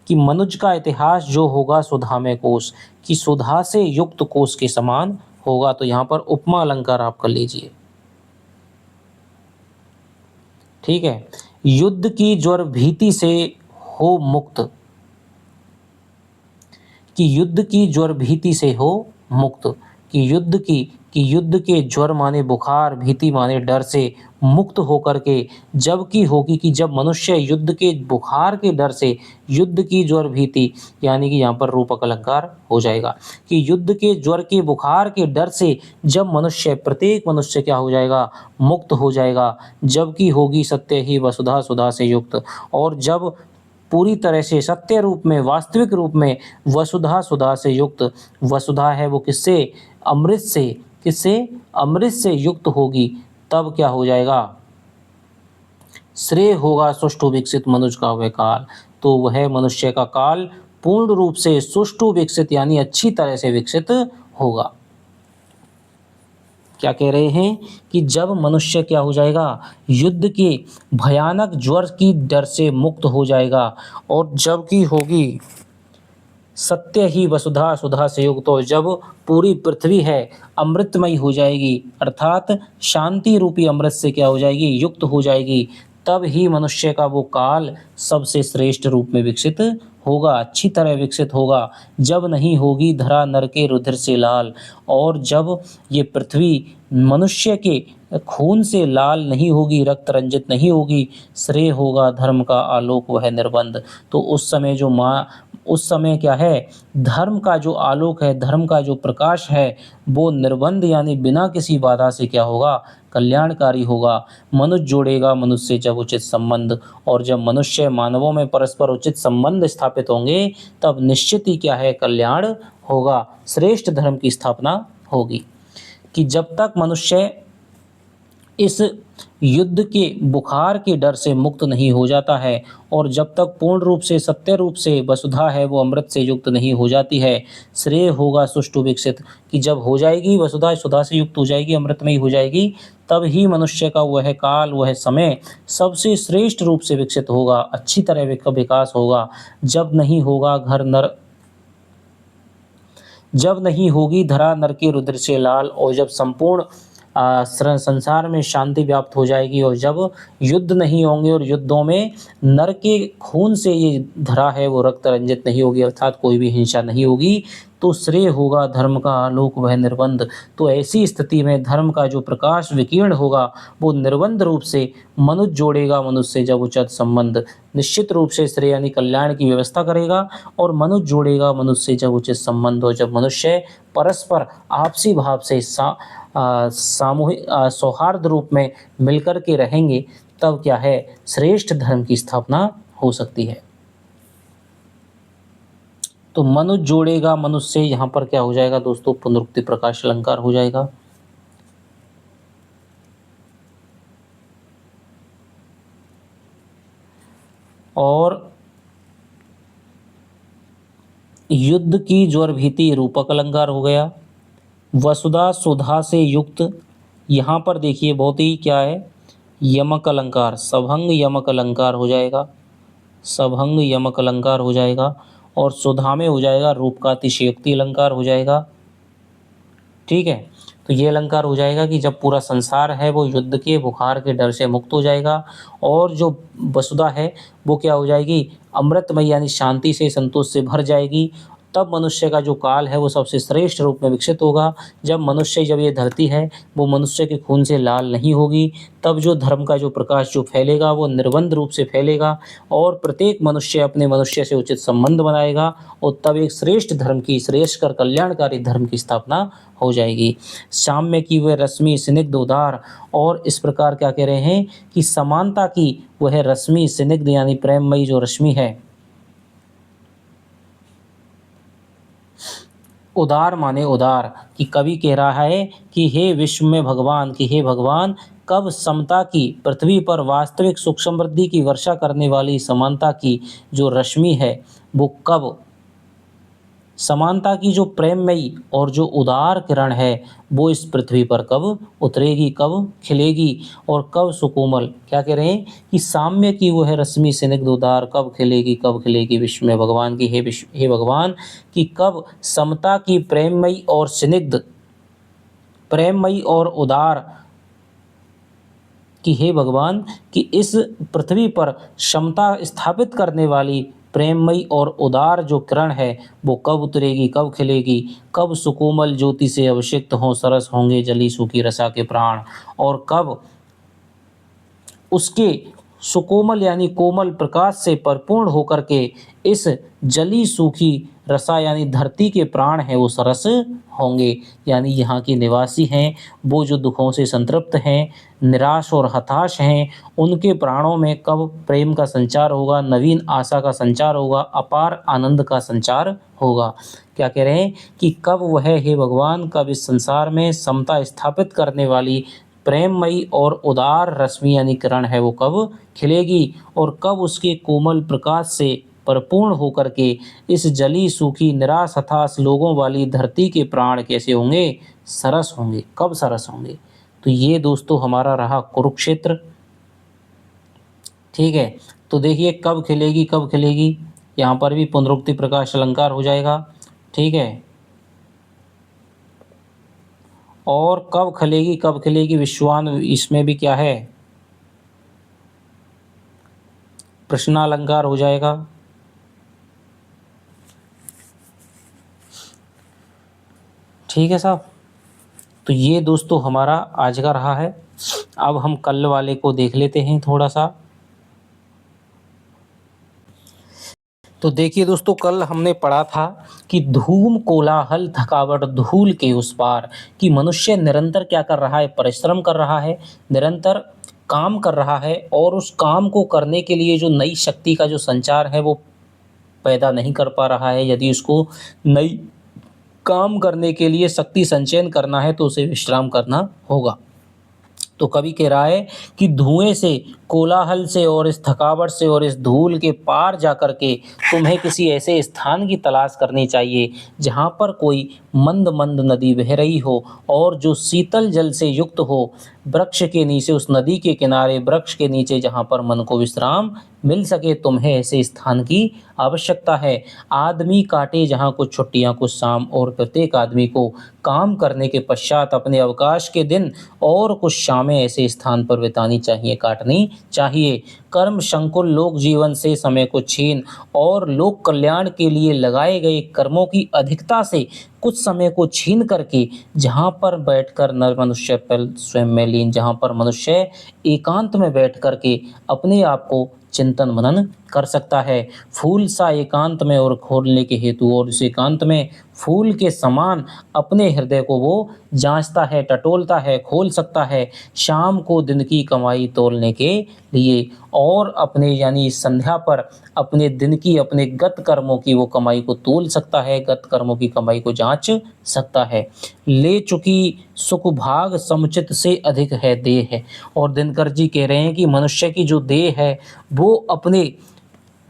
कि मनुज का इतिहास जो होगा सुधा में कोश, कि सुधा से युक्त कोश के समान होगा। तो यहाँ पर उपमा अलंकार आप कर लीजिए, ठीक है। युद्ध की ज्वर भीति से हो मुक्त, कि युद्ध की ज्वर भीति से हो मुक्त, कि युद्ध के ज्वर माने बुखार, भीति माने डर से मुक्त होकर के जबकि होगी, कि जब मनुष्य युद्ध के बुखार के डर से, युद्ध की ज्वर भीति यानी कि यहाँ पर रूपक अलंकार हो जाएगा कि युद्ध के ज्वर के बुखार के डर से जब मनुष्य, प्रत्येक मनुष्य क्या हो जाएगा, मुक्त हो जाएगा, जबकि होगी सत्य ही वसुधा सुधा से युक्त, और जब पूरी तरह से सत्य रूप में, वास्तविक रूप में वसुधा सुधा से युक्त, वसुधा है वो किससे, अमृत से, किससे, अमृत से युक्त होगी, तब क्या हो जाएगा, श्रेय होगा सुष्ठु विकसित मनुज का वह काल। तो वह मनुष्य का काल पूर्ण रूप से सुष्ठु विकसित यानी अच्छी तरह से विकसित होगा। क्या कह रहे हैं कि जब मनुष्य क्या हो जाएगा, युद्ध के भयानक ज्वर की डर से मुक्त हो जाएगा, और जबकि होगी सत्य ही वसुधा सुधा से युक्त, हो जब पूरी पृथ्वी है अमृतमयी हो जाएगी, अर्थात शांति रूपी अमृत से क्या हो जाएगी, युक्त हो जाएगी, तब ही मनुष्य का वो काल सबसे श्रेष्ठ रूप में विकसित होगा, अच्छी तरह विकसित होगा। जब नहीं होगी धरा नर के रुधिर से लाल, और जब ये पृथ्वी मनुष्य के खून से लाल नहीं होगी, रक्त रंजित नहीं होगी, श्रेय होगा धर्म का आलोक वह निर्बंध। तो उस समय क्या है, धर्म का जो आलोक है, धर्म का जो प्रकाश है, वो निर्बंध यानी बिना किसी बाधा से क्या होगा, कल्याणकारी होगा। मनुष्य जोड़ेगा मनुष्य से जब उचित संबंध, और जब मनुष्य मानवों में परस्पर उचित संबंध स्थापित होंगे तब निश्चित ही क्या है, कल्याण होगा, श्रेष्ठ धर्म की स्थापना होगी। कि जब तक मनुष्य इस युद्ध के बुखार के डर से मुक्त नहीं हो जाता है, और जब तक पूर्ण रूप से सत्य रूप से वसुधा है वो अमृत से युक्त नहीं हो जाती है, श्रेय होगा सुष्ठु विकसित। कि जब हो जाएगी वसुधा, सुधा से युक्त हो जाएगी, अमृतमयी हो जाएगी, तब ही मनुष्य का वह काल, वह समय सबसे श्रेष्ठ रूप से विकसित होगा, अच्छी तरह विकास होगा। जब नहीं होगी धरा नर के रुधिर से लाल, और जब संपूर्ण संसार में शांति व्याप्त हो जाएगी, और जब युद्ध नहीं होंगे और युद्धों में नर के खून से ये धरा है वो रक्त रंजित नहीं होगी, अर्थात कोई भी हिंसा नहीं होगी, तो श्रेय होगा धर्म का आलोक वह निर्बंध। तो ऐसी स्थिति में धर्म का जो प्रकाश विकीर्ण होगा वो निर्बंध रूप से मनुष्य जोड़ेगा मनुष्य से जब उचित संबंध, निश्चित रूप से श्रेय यानी कल्याण की व्यवस्था करेगा, और मनुष्य जोड़ेगा मनुष्य से जब उचित संबंध हो। जब मनुष्य परस्पर आपसी भाव से सामूहिक सौहार्द रूप में मिलकर के रहेंगे, तब क्या है, श्रेष्ठ धर्म की स्थापना हो सकती है। तो मनुष्य जोड़ेगा मनुष्य से, यहाँ पर क्या हो जाएगा दोस्तों, पुनरुक्ति प्रकाश अलंकार हो जाएगा। और युद्ध की ज्वर भीति रूपक अलंकार हो गया। वसुधा सुधा से युक्त, यहाँ पर देखिए बहुत ही क्या है, यमक अलंकार, सभंग यमक अलंकार हो जाएगा, सभंग यमक अलंकार हो जाएगा। और सुधा में हो जाएगा रूप का अतिशयोक्ति अलंकार हो जाएगा। ठीक है, तो ये अलंकार हो जाएगा कि जब पूरा संसार है वो युद्ध के बुखार के डर से मुक्त हो जाएगा, और जो वसुधा है वो क्या हो जाएगी, अमृतमय यानी शांति से संतोष से भर जाएगी। तब मनुष्य का जो काल है वो सबसे श्रेष्ठ रूप में विकसित होगा। जब ये धरती है वो मनुष्य के खून से लाल नहीं होगी, तब जो धर्म का जो प्रकाश जो फैलेगा वो निर्बंध रूप से फैलेगा, और प्रत्येक मनुष्य अपने मनुष्य से उचित संबंध बनाएगा, और तब एक श्रेष्ठ धर्म की, श्रेष्ठ कर कल्याणकारी धर्म की स्थापना हो जाएगी। साम्य की वह रश्मि स्निग्ध उदार, और इस प्रकार क्या कह रहे हैं कि समानता की वह रश्मि स्निग्ध यानी प्रेममयी जो रश्मि है, उदार माने उदार, कि कवि कह रहा है कि हे विश्व में भगवान, कि हे भगवान, कब समता की पृथ्वी पर वास्तविक सुख समृद्धि की वर्षा करने वाली समानता की जो रश्मि है वो कब, समानता की जो प्रेममयी और जो उदार किरण है वो इस पृथ्वी पर कब उतरेगी, कब खिलेगी, और कब सुकोमल, क्या कह रहे हैं कि साम्य की वो है रश्मि स्निग्ध उदार, कब खिलेगी, कब खिलेगी विश्व में भगवान की, हे भगवान, कि कब समता की प्रेममयी और स्निग्ध, प्रेममयी और उदार, कि हे भगवान, कि इस पृथ्वी पर क्षमता स्थापित करने वाली प्रेममयी और उदार जो किरण है वो कब उतरेगी, कब खिलेगी, कब सुकोमल ज्योति से अभिषिक्त हों सरस होंगे जली सूखी रसा के प्राण, और कब उसके सुकोमल यानी कोमल प्रकाश से परिपूर्ण होकर के इस जली सूखी रसा यानी धरती के प्राण हैं वो सरस होंगे, यानी यहाँ के निवासी हैं वो जो दुखों से संतृप्त हैं, निराश और हताश हैं, उनके प्राणों में कब प्रेम का संचार होगा, नवीन आशा का संचार होगा, अपार आनंद का संचार होगा। क्या कह रहे हैं कि कब वह, हे भगवान, कब इस संसार में समता स्थापित करने वाली प्रेममयी और उदार रश्मि यानी किरण है वो कब खिलेगी, और कब उसके कोमल प्रकाश से परिपूर्ण होकर के इस जली सूखी निराश हताश लोगों वाली धरती के प्राण कैसे होंगे, सरस होंगे, कब सरस होंगे। तो ये दोस्तों हमारा रहा कुरुक्षेत्र। ठीक है, तो देखिए कब खिलेगी, कब खिलेगी, यहाँ पर भी पुनरुक्ति प्रकाश अलंकार हो जाएगा। ठीक है, और कब खिलेगी, कब खिलेगी विश्वान, इसमें भी क्या है, प्रश्नालंकार हो जाएगा। ठीक है साहब। तो ये दोस्तों हमारा आज का रहा है। अब हम कल वाले को देख लेते हैं थोड़ा सा। तो देखिए दोस्तों, कल हमने पढ़ा था कि धूम कोलाहल थकावट धूल के उस पार, कि मनुष्य निरंतर क्या कर रहा है, परिश्रम कर रहा है, निरंतर काम कर रहा है, और उस काम को करने के लिए जो नई शक्ति का जो संचार है वो पैदा नहीं कर पा रहा है। यदि उसको नई काम करने के लिए शक्ति संचयन करना है तो उसे विश्राम करना होगा। तो कवि कह रहा है कि धुएं से, कोलाहल से और इस थकावट से और इस धूल के पार जाकर के तुम्हें किसी ऐसे स्थान की तलाश करनी चाहिए जहाँ पर कोई मंद मंद नदी बह रही हो और जो शीतल जल से युक्त हो। वृक्ष के नीचे, उस नदी के किनारे वृक्ष के नीचे जहाँ पर मन को विश्राम मिल सके, तुम्हें ऐसे स्थान की आवश्यकता है। आदमी काटे जहाँ कुछ छुट्टियाँ कुछ शाम, और प्रत्येक आदमी को काम करने के पश्चात अपने अवकाश के दिन और कुछ शामें ऐसे स्थान पर बितानी चाहिए, काटनी चाहिए। कर्म संकुल लोक जीवन से समय को छीन और लोक कल्याण के लिए लगाए गए कर्मों की अधिकता से कुछ समय को छीन करके जहाँ पर बैठकर नर मनुष्य पर स्वयं में लीन, जहाँ पर मनुष्य एकांत में बैठ करके अपने आप को चिंतन मनन कर सकता है। फूल सा एकांत में और खोलने के हेतु, और उस एकांत में फूल के समान अपने हृदय को वो जांचता है, टटोलता है, खोल सकता है शाम को दिन की कमाई तोलने के लिए, और अपने यानी संध्या पर अपने दिन की, अपने गत कर्मों की वो कमाई को तोल सकता है, गत कर्मों की कमाई को जांच सकता है। ले चुकी सुख भाग समुचित से अधिक है देह है। और दिनकर जी कह रहे हैं कि मनुष्य की जो देह है वो अपने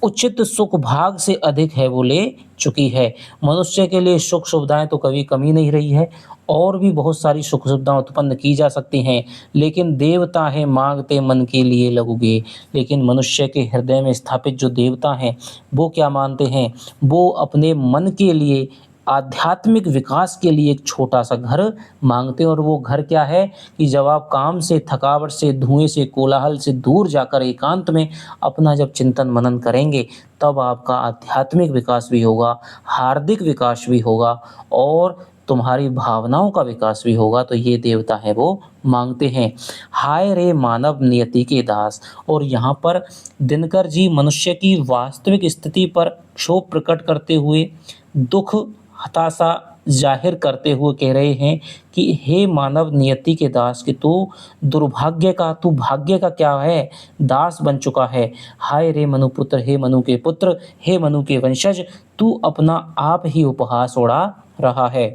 उचित सुख भाग से अधिक है, वो ले चुकी है। मनुष्य के लिए सुख सुविधाएं तो कभी कमी नहीं रही है, और भी बहुत सारी सुख सुविधाएं उत्पन्न की जा सकती हैं, लेकिन देवता है मांगते मन के लिए लगुगे। लेकिन मनुष्य के हृदय में स्थापित जो देवता हैं वो क्या मानते हैं, वो अपने मन के लिए, आध्यात्मिक विकास के लिए एक छोटा सा घर मांगते हैं। और वो घर क्या है कि जब आप काम से, थकावट से, धुएं से, कोलाहल से दूर जाकर एकांत में अपना जब चिंतन मनन करेंगे, तब आपका आध्यात्मिक विकास भी होगा, हार्दिक विकास भी होगा, और तुम्हारी भावनाओं का विकास भी होगा। तो ये देवता है वो मांगते हैं। हाय रे मानव नियति के दास। और यहाँ पर दिनकर जी मनुष्य की वास्तविक स्थिति पर क्षोभ प्रकट करते हुए, दुख, हताशा जाहिर करते हुए कह रहे हैं कि हे मानव नियति के दास, कि तू दुर्भाग्य का, तू भाग्य का क्या है, दास बन चुका है। हाय रे मनुपुत्र, हे मनु के पुत्र, हे मनु के वंशज, तू अपना आप ही उपहास उड़ा रहा है।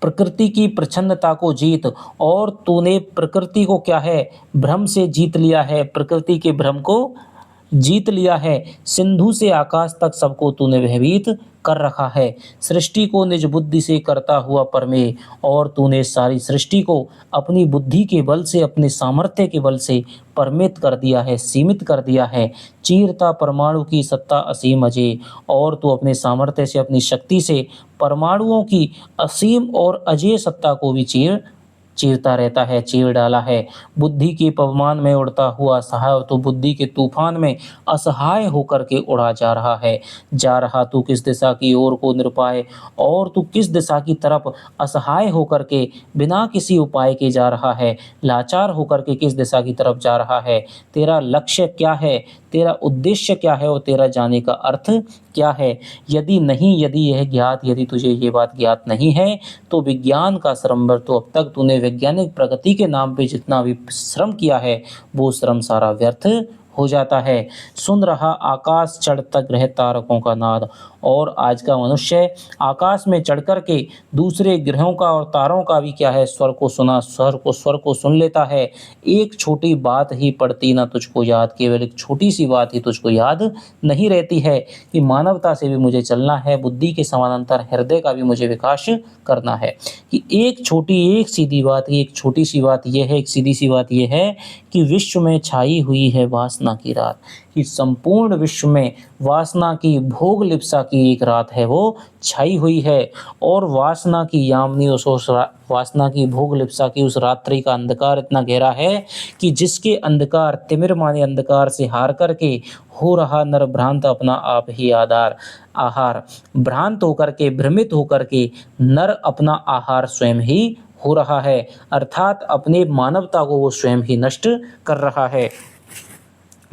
प्रकृति की प्रच्छन्नता को जीत, और तूने प्रकृति को क्या है, भ्रम से जीत लिया है, प्रकृति के भ्रम को जीत लिया है। सिंधु से आकाश तक सबको तूने भयभीत कर रखा है। सृष्टि को निज बुद्धि से करता हुआ परमे, और तूने सारी सृष्टि को अपनी बुद्धि के बल से, अपने सामर्थ्य के बल से परमित कर दिया है, सीमित कर दिया है। चीरता परमाणु की सत्ता असीम अजय, और तू अपने सामर्थ्य से, अपनी शक्ति से परमाणुओं की असीम और अजय सत्ता को भी चीरता रहता है, चीर डाला है। बुद्धि के पवमान में उड़ता हुआ असहाय, तो बुद्धि के तूफान में असहाय होकर के उड़ा जा रहा है। जा रहा तू किस दिशा की ओर को निरुपाय, और तू किस दिशा की तरफ असहाय होकर के बिना किसी उपाय के जा रहा है, लाचार होकर के किस दिशा की तरफ जा रहा है। तेरा लक्ष्य क्या है, तेरा उद्देश्य क्या है, और तेरा जाने का अर्थ क्या है। यदि यह ज्ञात, यदि तुझे ये बात ज्ञात नहीं है, तो विज्ञान का श्रमवर, तो अब तक तूने वैज्ञानिक प्रगति के नाम पे जितना भी श्रम किया है वो श्रम सारा व्यर्थ हो जाता है। सुन रहा आकाश चढ़ता ग्रह तारकों का नाद, और आज का मनुष्य आकाश में चढ़ कर के दूसरे ग्रहों का और तारों का भी क्या है, स्वर को स्वर को सुन लेता है। एक छोटी बात ही पड़ती ना तुझको याद, केवल एक छोटी सी बात ही तुझको याद नहीं रहती है, कि मानवता से भी मुझे चलना है, बुद्धि के समानांतर हृदय का भी मुझे विकास करना है। कि एक सीधी बात, एक छोटी सी बात यह है, एक सीधी सी बात यह है कि विश्व में छाई हुई है वासना की रात, कि संपूर्ण विश्व में वासना की, भोग लिप्सा की की एक रात है वो छाई हुई है और वासना की यामिनी उस वासना की भोग लिप्सा की उस रात्रि का अंधकार इतना गहरा है कि जिसके अंधकार तिमिर माने अंधकार से हार करके हो रहा नर भ्रांत अपना आप ही आहार भ्रांत होकर के भ्रमित होकर के नर अपना आहार स्वयं ही हो रहा है, अर्थात अपने मानवता को वो स्वयं ही नष्ट कर रहा है।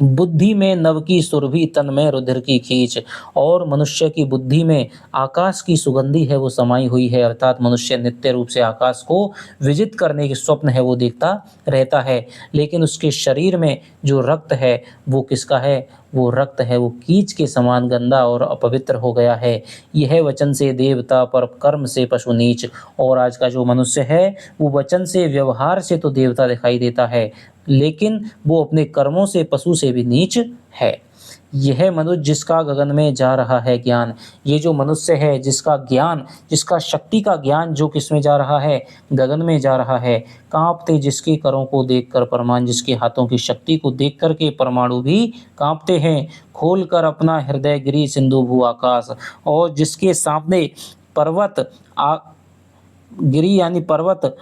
बुद्धि में नव की सुरभि तन में रुधिर की खींच और मनुष्य की बुद्धि में आकाश की सुगंधी है वो समाई हुई है, अर्थात मनुष्य नित्य रूप से आकाश को विजित करने के स्वप्न है वो देखता रहता है, लेकिन उसके शरीर में जो रक्त है वो किसका है, वो रक्त है वो कीच के समान गंदा और अपवित्र हो गया है। यह वचन से देवता पर कर्म से पशु नीच। और आज का जो मनुष्य है वो वचन से व्यवहार से तो देवता दिखाई देता है, लेकिन वो अपने कर्मों से पशु से भी नीच है। यह मनुष्य जिसका गगन में जा रहा है ज्ञान, ये जो मनुष्य है जिसका ज्ञान, जिसका शक्ति का ज्ञान जो किस में जा रहा है, गगन में जा रहा है। कांपते जिसके करों को देखकर परमाणु, जिसके हाथों की शक्ति को देख कर के परमाणु भी कांपते हैं। खोल कर अपना हृदय गिरी सिंधु भू आकाश, और जिसके सामने पर्वत गिरी यानी पर्वत,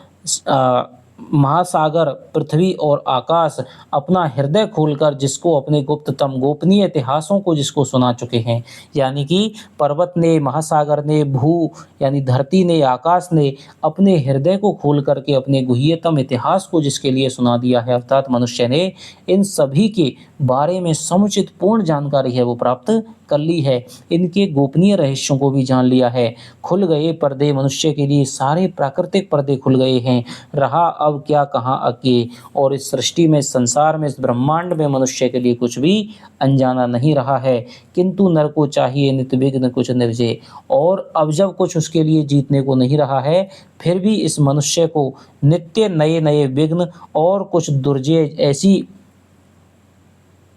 महासागर, पृथ्वी और आकाश अपना हृदय खोलकर जिसको अपने गुप्ततम गोपनीय इतिहासों को जिसको सुना चुके हैं, यानी कि पर्वत ने, महासागर ने, भू यानी धरती ने, आकाश ने अपने हृदय को खोल करके अपने गुह्यतम इतिहास को जिसके लिए सुना दिया है, अर्थात मनुष्य ने इन सभी के बारे में समुचित पूर्ण जानकारी है वो प्राप्त कर ली है, इनके गोपनीय रहस्यों को भी जान लिया है। खुल गए पर्दे मनुष्य के लिए, सारे प्राकृतिक पर्दे खुल गए हैं। रहा अब क्या कहाँ अज्ञे, और इस सृष्टि में, संसार में, इस ब्रह्मांड में मनुष्य के लिए कुछ भी अनजाना नहीं रहा है। किंतु नर को चाहिए नित्य विघ्न कुछ निर्जय, और अब जब कुछ उसके लिए जीतने को नहीं रहा है, फिर भी इस मनुष्य को नित्य नए नए विघ्न और कुछ दुर्जय ऐसी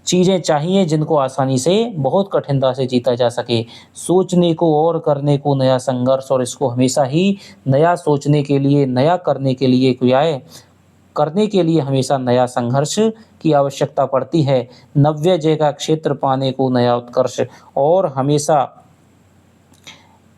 चीज़ें चाहिए जिनको आसानी से, बहुत कठिनता से जीता जा सके। सोचने को और करने को नया संघर्ष, और इसको हमेशा ही नया सोचने के लिए, नया करने के लिए करने के लिए हमेशा नया संघर्ष की आवश्यकता पड़ती है। नव्य जय का क्षेत्र पाने को नया उत्कर्ष, और हमेशा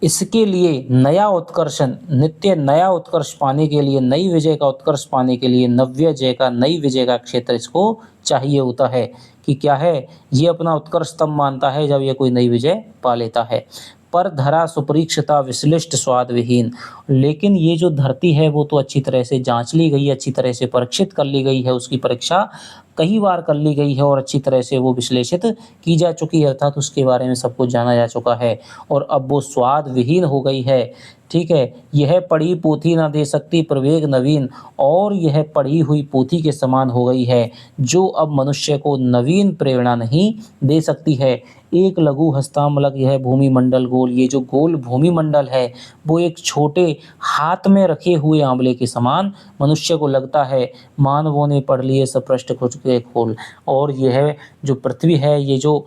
इसके लिए नया उत्कर्ष, नित्य नया उत्कर्ष पाने के लिए, नई विजय का उत्कर्ष पाने के लिए नव्य जय का, नई विजय का क्षेत्र इसको चाहिए होता है। कि क्या है, ये अपना उत्कर्ष तब मानता है जब ये कोई नई विजय पा लेता है। पर धरा सुपरीक्षिता विश्लिष्ट स्वाद विहीन, लेकिन ये जो धरती है वो तो अच्छी तरह से जांच ली गई है, अच्छी तरह से परीक्षित कर ली गई है, उसकी परीक्षा कई बार कर ली गई है और अच्छी तरह से वो विश्लेषित की जा चुकी है, अर्थात उसके बारे में सब कुछ जाना जा चुका है, और अब वो स्वाद विहीन हो गई है। ठीक है, यह पढ़ी पोथी ना दे सकती प्रवेग नवीन, और यह पढ़ी हुई पोथी के समान हो गई है जो अब मनुष्य को नवीन प्रेरणा नहीं दे सकती है। एक लघु हस्तामलक यह भूमि मंडल गोल, ये जो गोल भूमि मंडल है वो एक छोटे हाथ में रखे हुए आंवले के समान मनुष्य को लगता है। मानवों ने पढ़ लिए सब पृष्ठ खुद के खोल, और यह जो पृथ्वी है, ये जो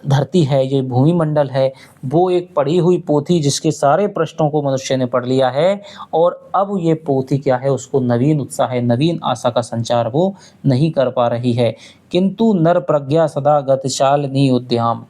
धरती है, ये भूमि मंडल है, वो एक पढ़ी हुई पोथी जिसके सारे पृष्ठों को मनुष्य ने पढ़ लिया है, और अब ये पोथी क्या है, उसको नवीन उत्साह है, नवीन आशा का संचार वो नहीं कर पा रही है। किंतु नर प्रज्ञा सदा गतिशालिनी उद्यम,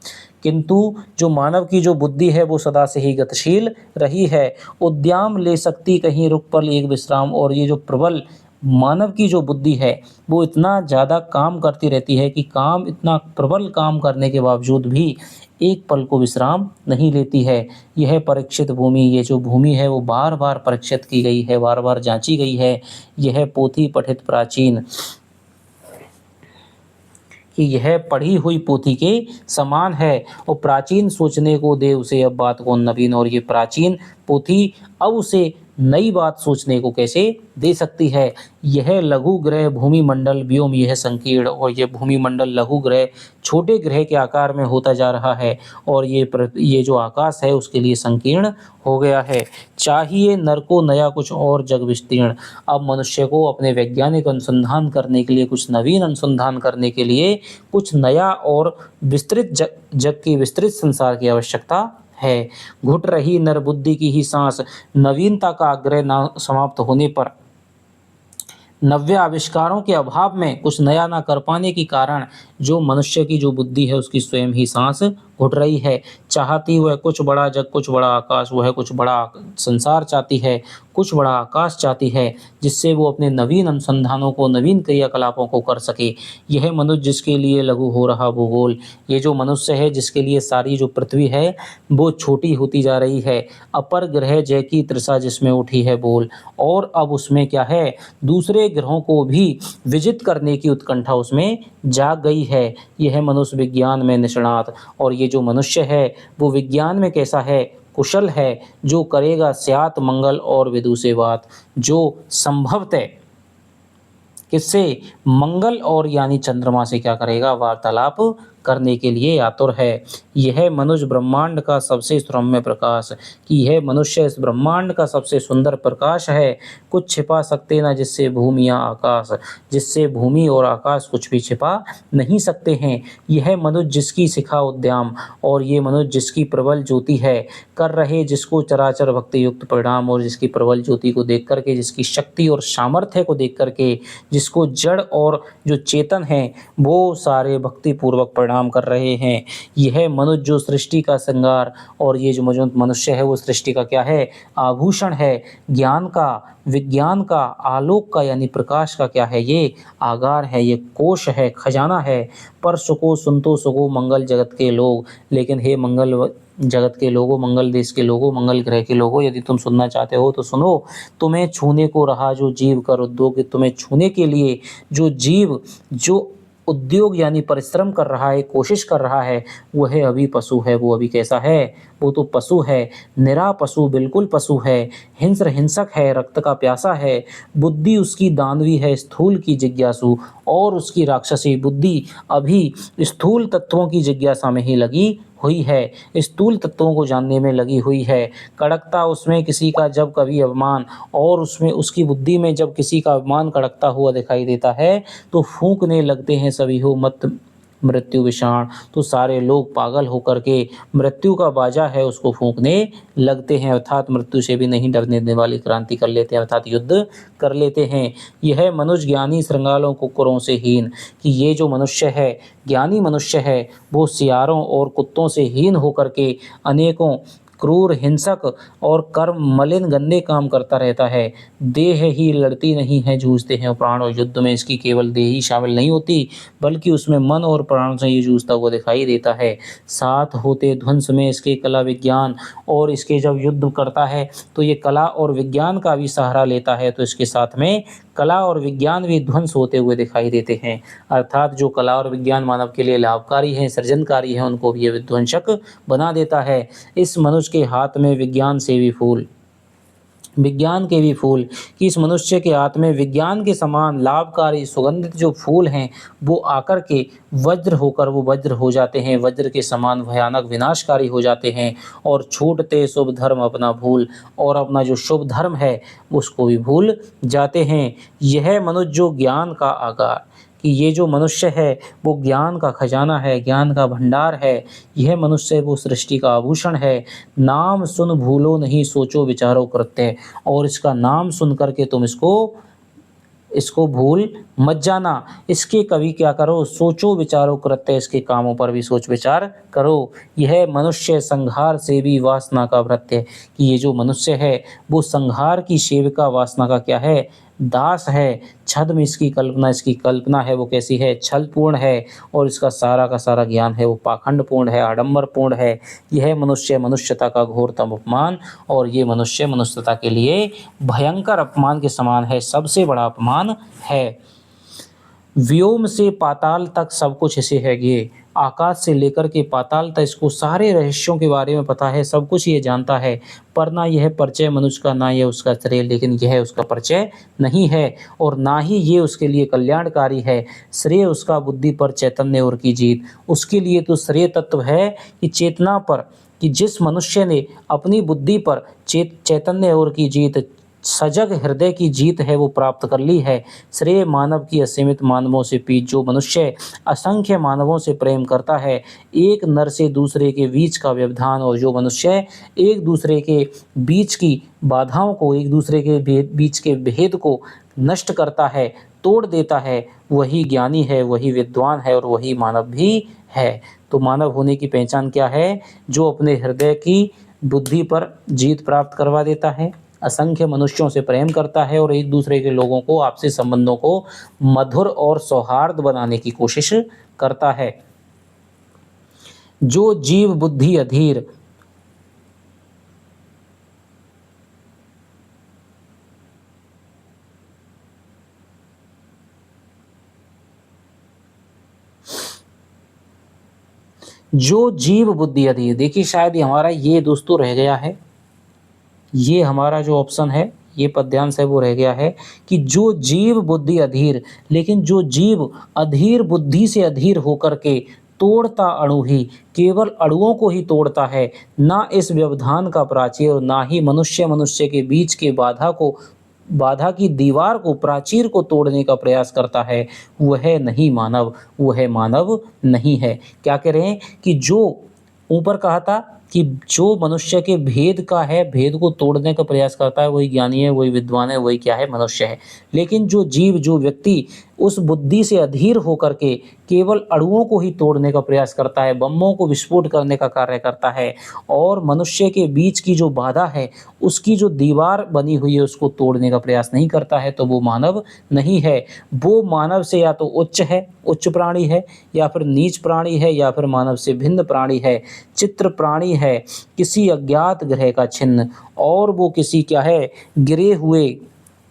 किंतु जो मानव की जो बुद्धि है वो सदा से ही गतिशील रही है, उद्यम ले सकती कहीं रुक पर एक विश्राम, और ये जो प्रबल मानव की जो बुद्धि है वो इतना ज़्यादा काम करती रहती है कि काम, इतना प्रबल काम करने के बावजूद भी एक पल को विश्राम नहीं लेती है। यह परीक्षित भूमि, ये जो भूमि है वो बार बार परीक्षित की गई है, बार बार जांची गई है। यह पोथी पठित प्राचीन, कि यह पढ़ी हुई पोथी के समान है, और प्राचीन सोचने को दे उसे अब बात को नवीन, और ये प्राचीन पोथी अब उसे नई बात सोचने को कैसे दे सकती है। यह लघु ग्रह भूमि मंडल व्योम यह संकीर्ण, और यह भूमि मंडल लघु ग्रह छोटे ग्रह के आकार में होता जा रहा है, और ये जो आकाश है उसके लिए संकीर्ण हो गया है। चाहिए नर को नया कुछ और जग विस्तीर्ण, अब मनुष्य को अपने वैज्ञानिक अनुसंधान करने के लिए, कुछ नवीन अनुसंधान करने के लिए कुछ नया और विस्तृत जग की, विस्तृत संसार की आवश्यकता है। घुट रही नर बुद्धि की ही सांस, नवीनता का आग्रह न समाप्त होने पर नव्य आविष्कारों के अभाव में कुछ नया ना कर पाने के कारण जो मनुष्य की जो बुद्धि है उसकी स्वयं ही सांस घुट रही है। चाहती वह कुछ बड़ा जग, कुछ बड़ा आकाश, वह कुछ बड़ा संसार चाहती है, कुछ बड़ा आकाश चाहती है, जिससे वो अपने नवीन अनुसंधानों को, नवीन क्रियाकलापों को कर सके। यह मनुष्य जिसके लिए लघु हो रहा भूगोल, ये जो मनुष्य है जिसके लिए सारी जो पृथ्वी है वो छोटी होती जा रही है। अपर ग्रह जय की तृषा जिसमें उठी है बोल, और अब उसमें क्या है, दूसरे ग्रहों को भी विजित करने की उत्कंठा उसमें जाग गई है। यह मनुष्य विज्ञान में निष्णात, और ये जो मनुष्य है वो विज्ञान में कैसा है, कुशल है, जो करेगा स्यात मंगल और विदु से बात, जो संभवतः किससे, मंगल और यानी चंद्रमा से क्या करेगा, वार्तालाप करने के लिए आतुर है। यह मनुष्य ब्रह्मांड का सबसे सुरम्य प्रकाश, कि यह मनुष्य इस ब्रह्मांड का सबसे सुंदर प्रकाश है। कुछ छिपा सकते ना जिससे भूमि या आकाश, जिससे भूमि और आकाश कुछ भी छिपा नहीं सकते हैं। यह मनुष्य जिसकी शिखा उद्यम, और ये मनुष्य जिसकी प्रबल ज्योति है, कर रहे जिसको चराचर भक्ति युक्त परिणाम, और जिसकी प्रबल ज्योति को देख करके, जिसकी शक्ति और सामर्थ्य को देख करके, जिसको जड़ और जो चेतन है वो सारे भक्ति पूर्वक प्रणाम कर रहे हैं। यह मनुष्य जो सृष्टि का श्रृंगार, और ये जो मनुष्य है वो सृष्टि का क्या है, आभूषण है। ज्ञान का, विज्ञान का, आलोक का यानी प्रकाश का क्या है, ये आगार है, ये कोश है, खजाना है। पर सुको सुनतो सुको मंगल जगत के लोग, लेकिन हे मंगल जगत के लोगों, मंगल देश के लोगों, मंगल ग्रह के लोगों, यदि तुम सुनना चाहते हो तो सुनो। तुम्हें छूने को रहा जो जीव कर उद्योग, तुम्हें छूने के लिए जो जीव जो उद्योग यानी परिश्रम कर रहा है, कोशिश कर रहा है, वह अभी पशु है। वो अभी कैसा है, वो तो पशु है, निरा पशु, बिल्कुल पशु है। हिंस्र हिंसक है, रक्त का प्यासा है। बुद्धि उसकी दानवी है, स्थूल की जिज्ञासु, और उसकी राक्षसी बुद्धि अभी स्थूल तत्वों की जिज्ञासा में ही लगी हुई है, स्थूल तत्वों को जानने में लगी हुई है। कड़कता उसमें किसी का जब कभी अभिमान, और उसमें उसकी बुद्धि में जब किसी का अभिमान कड़कता हुआ दिखाई देता है तो फूंकने लगते हैं सभी हो मत मृत्यु विषाण, तो सारे लोग पागल होकर के मृत्यु का बाजा है उसको फूंकने लगते हैं, अर्थात मृत्यु से भी नहीं डरने देने वाली क्रांति कर लेते हैं, अर्थात युद्ध कर लेते हैं। यह मनुष्य ज्ञानी श्रृंगालों कुकुरों से हीन, कि ये जो मनुष्य है, ज्ञानी मनुष्य है, वो सियारों और कुत्तों से हीन होकर के अनेकों क्रूर, हिंसक और कर्म मलिन गंदे काम करता रहता है। देह ही लड़ती नहीं है, जूझते हैं प्राण, और युद्ध में इसकी केवल देह ही शामिल नहीं होती, बल्कि उसमें मन और प्राण से ये जूझता हुआ दिखाई देता है। साथ होते ध्वंस में इसके कला विज्ञान, और इसके जब युद्ध करता है तो ये कला और विज्ञान का भी सहारा लेता है, तो इसके साथ में कला और विज्ञान भी ध्वंस होते हुए दिखाई देते हैं। अर्थात जो कला और विज्ञान मानव के लिए लाभकारी हैं, सृजनकारी हैं, उनको भी ये विध्वंसक बना देता है। इस मनुष्य के हाथ में विज्ञान से भी फूल, विज्ञान के भी फूल, कि इस मनुष्य के हाथ में विज्ञान के समान लाभकारी सुगंधित जो फूल हैं वो आकर के वज्र होकर वो वज्र हो जाते हैं, वज्र के समान भयानक विनाशकारी हो जाते हैं, और छूटते शुभ धर्म अपना भूल, और अपना जो शुभ धर्म है उसको भी भूल जाते हैं। यह मनुष्य जो ज्ञान का आगार, कि ये जो मनुष्य है वो ज्ञान का खजाना है, ज्ञान का भंडार है। यह मनुष्य वो सृष्टि का आभूषण है। नाम सुन भूलो नहीं, सोचो विचारो कृत्य, और इसका नाम सुन करके तुम इसको भूल मत जाना। इसके कभी क्या करो, सोचो विचारो कृत्य, इसके कामों पर भी सोच विचार करो। यह मनुष्य संहार से भी वासना का भृत्य, कि ये जो मनुष्य है वो संहार की सेविका वासना का क्या है, दास है। छद्म इसकी कल्पना है वो कैसी है, छलपूर्ण है, और इसका सारा का सारा ज्ञान है वो पाखंडपूर्ण है, आडंबरपूर्ण है। यह मनुष्य मनुष्यता का घोरतम अपमान, और ये मनुष्य मनुष्यता के लिए भयंकर अपमान के समान है, सबसे बड़ा अपमान है। व्योम से पाताल तक सब कुछ इसे है ये, आकाश से लेकर के पाताल तक इसको सारे रहस्यों के बारे में पता है, सब कुछ ये जानता है। पर ना यह परिचय मनुष्य का, ना यह उसका श्रेय, लेकिन यह उसका परिचय नहीं है, और ना ही ये उसके लिए कल्याणकारी है। श्रेय उसका बुद्धि पर चैतन्य और की जीत, उसके लिए तो श्रेय तत्व है कि चेतना पर, कि जिस मनुष्य ने अपनी बुद्धि पर चैतन्य और की जीत, सजग हृदय की जीत है वो प्राप्त कर ली है। श्रेय मानव की असीमित मानवों से पीछ। जो मनुष्य असंख्य मानवों से प्रेम करता है, एक नर से दूसरे के बीच का व्यवधान, और जो मनुष्य एक दूसरे के बीच की बाधाओं को, एक दूसरे के बीच के भेद को नष्ट करता है, तोड़ देता है, वही ज्ञानी है, वही विद्वान है और वही मानव भी है। तो मानव होने की पहचान क्या है? जो अपने हृदय की बुद्धि पर जीत प्राप्त करवा देता है, असंख्य मनुष्यों से प्रेम करता है और एक दूसरे के लोगों को, आपसी संबंधों को मधुर और सौहार्द बनाने की कोशिश करता है। जो जीव बुद्धि अधीर जो जीव बुद्धि अधीर, देखिए शायद हमारा ये दोस्तों रह गया है, ये हमारा जो ऑप्शन है, ये पद्यांश है वो रह गया है कि जो जीव बुद्धि अधीर, लेकिन जो जीव अधीर बुद्धि से अधीर होकर के तोड़ता अणु ही, केवल अणुओं को ही तोड़ता है, ना इस व्यवधान का प्राचीर, ना ही मनुष्य मनुष्य के बीच के बाधा की दीवार को, प्राचीर को तोड़ने का प्रयास करता है, वह नहीं मानव, वह मानव नहीं है। क्या कह रहे हैं कि जो ऊपर कहा था कि जो मनुष्य के भेद का है, भेद को तोड़ने का प्रयास करता है, वही ज्ञानी है, वही विद्वान है, वही क्या है? मनुष्य है। लेकिन जो जीव, जो व्यक्ति उस बुद्धि से अधीर होकर के केवल अणुओं को ही तोड़ने का प्रयास करता है, बमों को विस्फोट करने का कार्य करता है और मनुष्य के बीच की जो बाधा है, उसकी जो दीवार बनी हुई है, उसको तोड़ने का प्रयास नहीं करता है, तो वो मानव नहीं है। वो मानव से या तो उच्च है, उच्च प्राणी है, या फिर नीच प्राणी है, या फिर मानव से भिन्न प्राणी है, चित्र प्राणी है, किसी अज्ञात ग्रह का छिन्न, और वो किसी क्या है? गिरे हुए,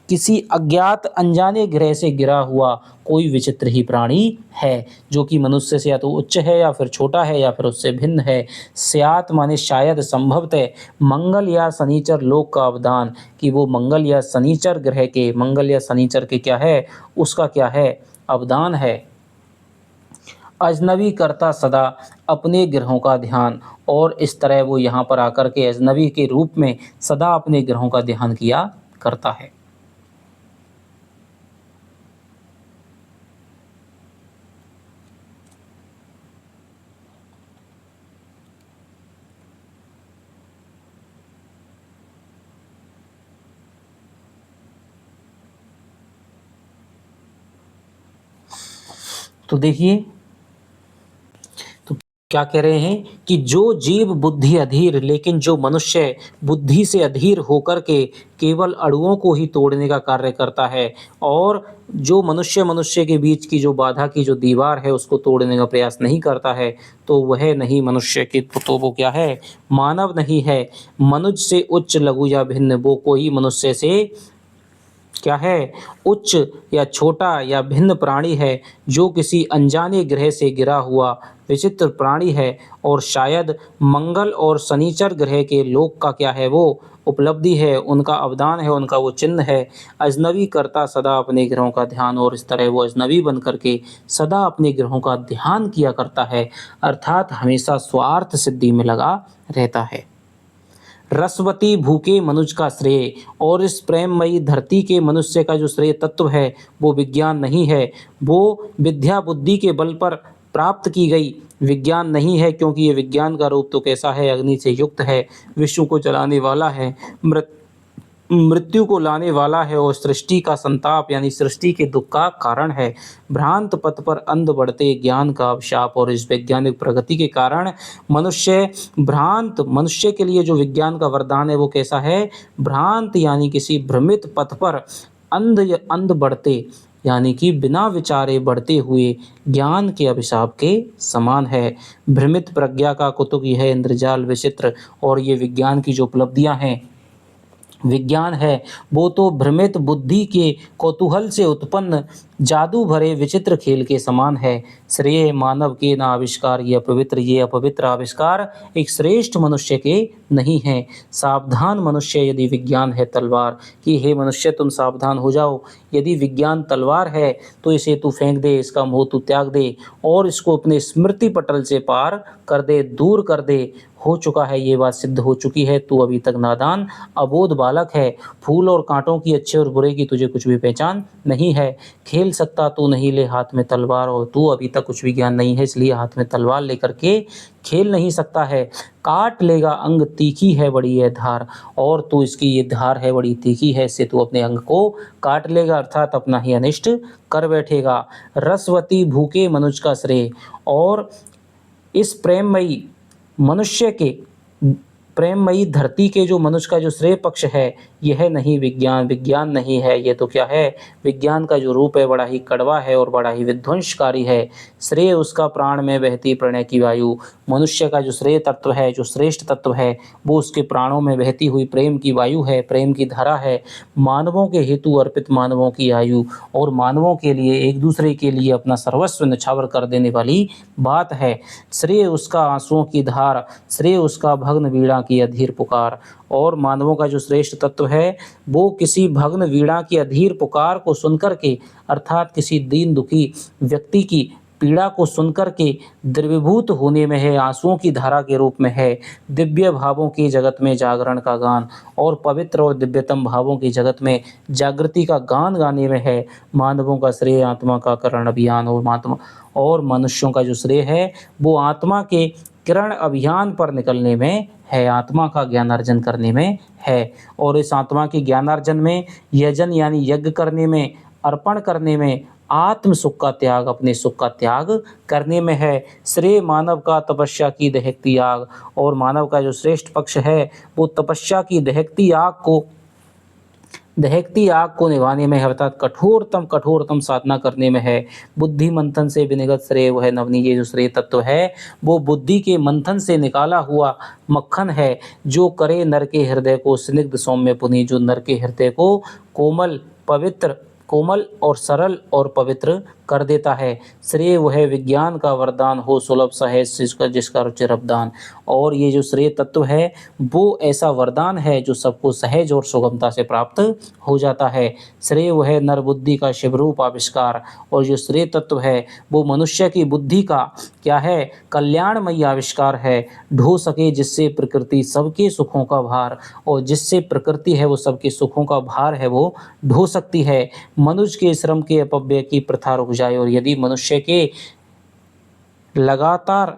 किसी अज्ञात अनजाने ग्रह से गिरा हुआ कोई विचित्र ही प्राणी है, जो कि मनुष्य से या तो उच्च है, या फिर छोटा है, या फिर उससे भिन्न है। स्यात माने शायद, संभवतः मंगल या शनिचर लोक का अवदान, कि वो मंगल या शनिचर ग्रह के, मंगल या शनिचर के क्या है? उसका क्या है? अवदान है। अजनबी करता सदा अपने ग्रहों का ध्यान, और इस तरह वो यहाँ पर आकर के अजनबी के रूप में सदा अपने ग्रहों का ध्यान किया करता है। तो देखिए, तो क्या कह रहे हैं कि जो जीव बुद्धि अधीर, लेकिन जो मनुष्य बुद्धि से अधीर होकर के केवल अणुओं को ही तोड़ने का कार्य करता है, और जो मनुष्य मनुष्य के बीच की जो बाधा की जो दीवार है, उसको तोड़ने का प्रयास नहीं करता है, तो वह नहीं मनुष्य की, तो वो क्या है? मानव नहीं है। मनुष्य से उच्च, लघु या भिन्न, वो कोई मनुष्य से क्या है? उच्च या छोटा या भिन्न प्राणी है, जो किसी अनजाने ग्रह से गिरा हुआ विचित्र प्राणी है, और शायद मंगल और शनिचर ग्रह के लोक का क्या है? वो उपलब्धि है, उनका अवदान है, उनका वो चिन्ह है। अजनबी करता सदा अपने ग्रहों का ध्यान, और इस तरह वो अजनबी बन करके सदा अपने ग्रहों का ध्यान किया करता है, अर्थात हमेशा स्वार्थ सिद्धि में लगा रहता है। रसवती भूखे मनुज का श्रेय, और इस प्रेममयी धरती के मनुष्य का जो श्रेय तत्व है, वो विज्ञान नहीं है, वो विद्या बुद्धि के बल पर प्राप्त की गई विज्ञान नहीं है, क्योंकि ये विज्ञान का रूप तो कैसा है? अग्नि से युक्त है, विश्व को जलाने वाला है, मृत्यु को लाने वाला है, और सृष्टि का संताप यानी सृष्टि के दुख का कारण है। भ्रांत पथ पर अंध बढ़ते ज्ञान का अभिशाप, और इस वैज्ञानिक प्रगति के कारण मनुष्य के लिए जो विज्ञान का वरदान है, वो कैसा है? भ्रांत यानी किसी भ्रमित पथ पर अंध बढ़ते, यानी कि बिना विचारे बढ़ते हुए ज्ञान के अभिशाप के समान है। भ्रमित प्रज्ञा का कुतुक यह इंद्रजाल विचित्र, और ये विज्ञान की जो उपलब्धियां हैं, विज्ञान है, वो तो भ्रमित बुद्धि के कौतूहल से उत्पन्न जादू भरे विचित्र खेल के समान है। श्रेय मानव के न आविष्कार ये अपवित्र आविष्कार एक श्रेष्ठ मनुष्य के नहीं है। सावधान मनुष्य यदि विज्ञान है तलवार, कि हे मनुष्य तुम सावधान हो जाओ, यदि विज्ञान तलवार है तो इसे तू फेंक दे, इसका मोह तू त्याग दे और इसको अपने स्मृति पटल से पार कर दे, दूर कर दे। हो चुका है, ये बात सिद्ध हो चुकी है, तू अभी तक नादान अबोध बालक है। फूल और कांटों की, अच्छे और बुरे की तुझे कुछ भी पहचान नहीं है। खेल सकता तू नहीं ले हाथ में तलवार, और तू अभी तक कुछ भी ज्ञान नहीं है, इसलिए हाथ में तलवार लेकर के खेल नहीं सकता है। काट लेगा अंग, तीखी है बड़ी यह धार, और तू इसकी ये धार है बड़ी तीखी है, इससे तू अपने अंग को काट लेगा, अर्थात अपना ही अनिष्ट कर बैठेगा। रसवती भूखे मनुज का श्रेय, और इस प्रेममयी मनुष्य के, प्रेममयी धरती के जो मनुष्य का जो श्रेय पक्ष है, यह नहीं विज्ञान, विज्ञान नहीं है, ये तो क्या है, विज्ञान का जो रूप है बड़ा ही कड़वा है और बड़ा ही विध्वंसकारी है। श्रेय उसका प्राण में बहती प्रणय की वायु, मनुष्य का जो श्रेय तत्व है, जो श्रेष्ठ तत्व है, वो उसके प्राणों में बहती हुई प्रेम की वायु है, प्रेम की धारा है। मानवों के हेतु अर्पित मानवों की आयु, और मानवों के लिए, एक दूसरे के लिए अपना सर्वस्व न्यौछावर कर देने वाली बात है। श्रेय उसका आंसुओं की धार, श्रेय उसका भग्न वीणा की अधीर पुकार, और मानवों का जो श्रेष्ठ तत्व है वो किसी भग्न वीणा की अधीर पुकार को सुनकर के, अर्थात किसी दीन दुखी व्यक्ति की पीड़ा को सुनकर के द्रवीभूत होने में है, आंसुओं की धारा के रूप में है। दिव्य भावों के जगत में जागरण का गान, और पवित्र और दिव्यतम भावों के जगत में जागृति का गान गाने में है। मानवों का श्रेय आत्मा का करण अभियान, और मनुष्यों का जो श्रेय है वो आत्मा के किरण अभियान पर निकलने में है, आत्मा का ज्ञानार्जन करने में है। और इस आत्मा के ज्ञानार्जन में, यजन यानी यज्ञ करने में, अर्पण करने में, आत्म सुख का त्याग, अपने सुख का त्याग करने में है। श्रेय मानव का तपस्या की दहकती आग, और मानव का जो श्रेष्ठ पक्ष है वो तपस्या की दहकती आग को निभाने में है, अर्थात कठोरतम साधना करने में है। बुद्धि मंथन से विनिगत श्रेय वह नवनी, ये जो श्रेय तत्व है वो बुद्धि के मंथन से निकाला हुआ मक्खन है, जो करे नर के हृदय को स्निग्ध सौम्य पुनि, जो नर के हृदय को कोमल और सरल और पवित्र कर देता है। श्रेय वह विज्ञान का वरदान हो सुलभ सहज, जिसका रुचिर अवदान, और ये जो श्रेय तत्व है वो ऐसा वरदान है जो सबको सहज और सुगमता से प्राप्त हो जाता है। श्रेय वह नर बुद्धि का शिवरूप आविष्कार, और जो श्रेय तत्व है वो मनुष्य की बुद्धि का क्या है, कल्याणमयी आविष्कार है। ढो सके जिससे प्रकृति सबके सुखों का भार, और जिससे प्रकृति है वो सबके सुखों का भार है वो ढो सकती है। मनुष्य के श्रम के अपव्यय की प्रथा रुक जाए, और यदि मनुष्य के लगातार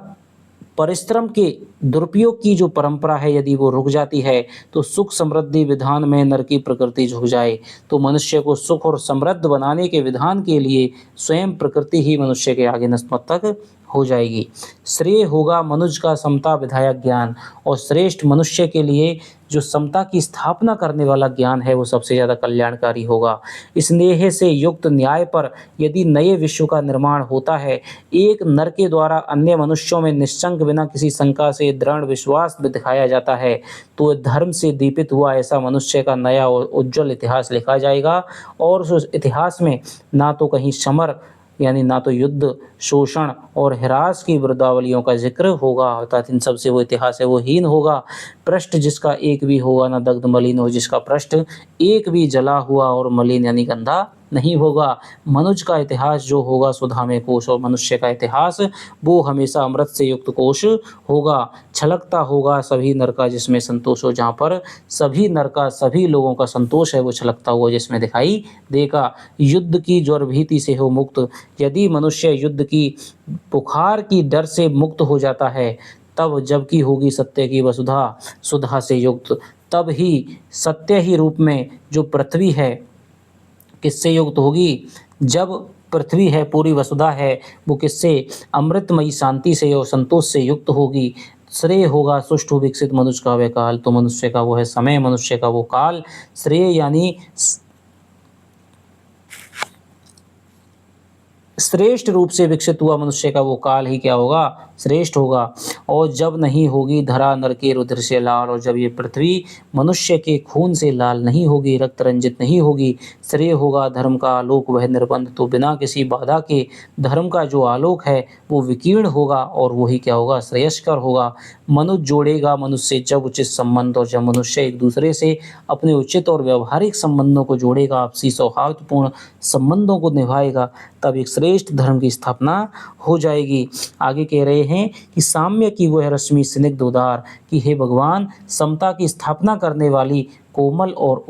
परिश्रम के दुरुपयोग की जो परंपरा है यदि वो रुक जाती है, तो सुख समृद्धि विधान में नर की प्रकृति झुक जाए, तो मनुष्य को सुख और समृद्ध बनाने के विधान के लिए स्वयं प्रकृति ही मनुष्य के आगे नतमस्तक हो जाएगी। श्रेय होगा मनुष्य का समता विधायक ज्ञान, और श्रेष्ठ मनुष्य के लिए जो समता की स्थापना करने वाला ज्ञान है वो सबसे ज़्यादा कल्याणकारी होगा। स्नेह से युक्त न्याय पर यदि नए विश्व का निर्माण होता है, एक नर के द्वारा अन्य मनुष्यों में निश्चंक बिना किसी शंका से दृढ़ विश्वास दिखाया जाता है, तो धर्म से दीपित हुआ ऐसा मनुष्य का नया और उज्जवल इतिहास लिखा जाएगा। और उस इतिहास में ना तो कहीं समर यानी ना तो युद्ध, शोषण और हिरास की वृद्धावलियों का जिक्र होगा, अर्थात इन सब से वो इतिहास है वो हीन होगा। पृष्ठ जिसका एक भी होगा ना दग्ध मलिन हो, जिसका पृष्ठ एक भी जला हुआ और मलिन यानी गंदा नहीं होगा। मनुष्य का इतिहास जो होगा सुधा में कोश, और मनुष्य का इतिहास वो हमेशा अमृत से युक्त कोश होगा। छलकता होगा सभी नर का जिसमें संतोष हो, जहाँ पर सभी नर का, सभी लोगों का संतोष है वो छलकता हुआ जिसमें दिखाई देगा। युद्ध की ज्वर भीति से हो मुक्त, यदि मनुष्य युद्ध की बुखार की डर से मुक्त हो जाता है, तब जबकि होगी सत्य की वसुधा सुधा से युक्त, तब ही सत्य ही रूप में जो पृथ्वी है किससे युक्त होगी, जब पृथ्वी है पूरी वसुधा है वो किससे, अमृतमयी शांति से और संतोष से युक्त होगी। श्रेय होगा सुष्ठु विकसित मनुष्य का वह काल, तो मनुष्य का वो है समय, मनुष्य का वो काल। श्रेय यानी श्रेष्ठ रूप से विकसित हुआ मनुष्य का वो काल ही क्या होगा, श्रेष्ठ होगा। और जब नहीं होगी धरा नर के रुधिर से लाल, और जब ये पृथ्वी मनुष्य के खून से लाल नहीं होगी, रक्त रंजित नहीं होगी, श्रेय होगा धर्म का आलोक वह निर्बंध। तो बिना किसी बाधा के धर्म का जो आलोक है वो विकीर्ण होगा और वही क्या होगा, श्रेयस्कर होगा। मनुष्य जोड़ेगा मनुष्य से जब उचित संबंध, और जब मनुष्य एक दूसरे से अपने उचित और व्यवहारिक संबंधों को जोड़ेगा, आपसी सौहार्दपूर्ण संबंधों को निभाएगा, तब एक श्रेष्ठ धर्म की स्थापना हो जाएगी। आगे कह रहे हैं कि साम्य की वह रश्मि स्निग्ध उदार, कि हे भगवान समता की स्थापना करने वाली कोमल और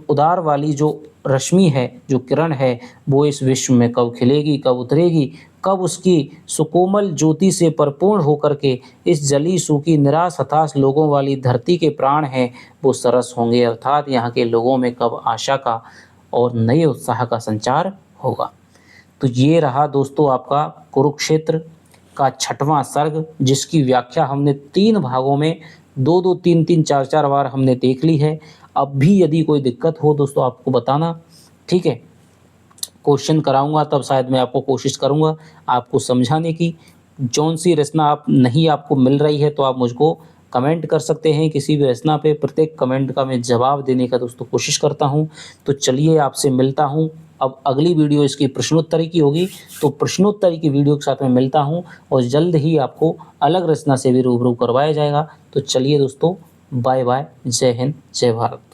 उदार वाली जो रश्मि है, जो किरण है, वो इस विश्व में कब खिलेगी, कब उतरेगी, कब उसकी सुकोमल ज्योति से परिपूर्ण होकर के इस जली सूखी निराश हताश लोगों वाली धरती के प्राण हैं वो सरस होंगे, अर्थात यहाँ के लोगों में कब आशा का और नए उत्साह का संचार होगा। तो ये रहा दोस्तों आपका कुरुक्षेत्र का 6वां सर्ग, जिसकी व्याख्या हमने 3 भागों में 2-2, 3-3, 4-4 बार हमने देख ली है। अब भी यदि कोई दिक्कत हो दोस्तों आपको बताना, ठीक है। क्वेश्चन कराऊंगा तब शायद मैं आपको कोशिश करूंगा आपको समझाने की। जौन सी रचना आप नहीं आपको मिल रही है तो आप मुझको कमेंट कर सकते हैं किसी भी रचना पे, प्रत्येक कमेंट का मैं जवाब देने का दोस्तों कोशिश करता हूं। तो चलिए आपसे मिलता हूं। अब अगली वीडियो इसकी प्रश्नोत्तरी की होगी, तो प्रश्नोत्तरी की वीडियो के साथ मैं मिलता हूं और जल्द ही आपको अलग रचना से भी रूबरू करवाया जाएगा। तो चलिए दोस्तों, बाय बाय, जय हिंद, जय भारत।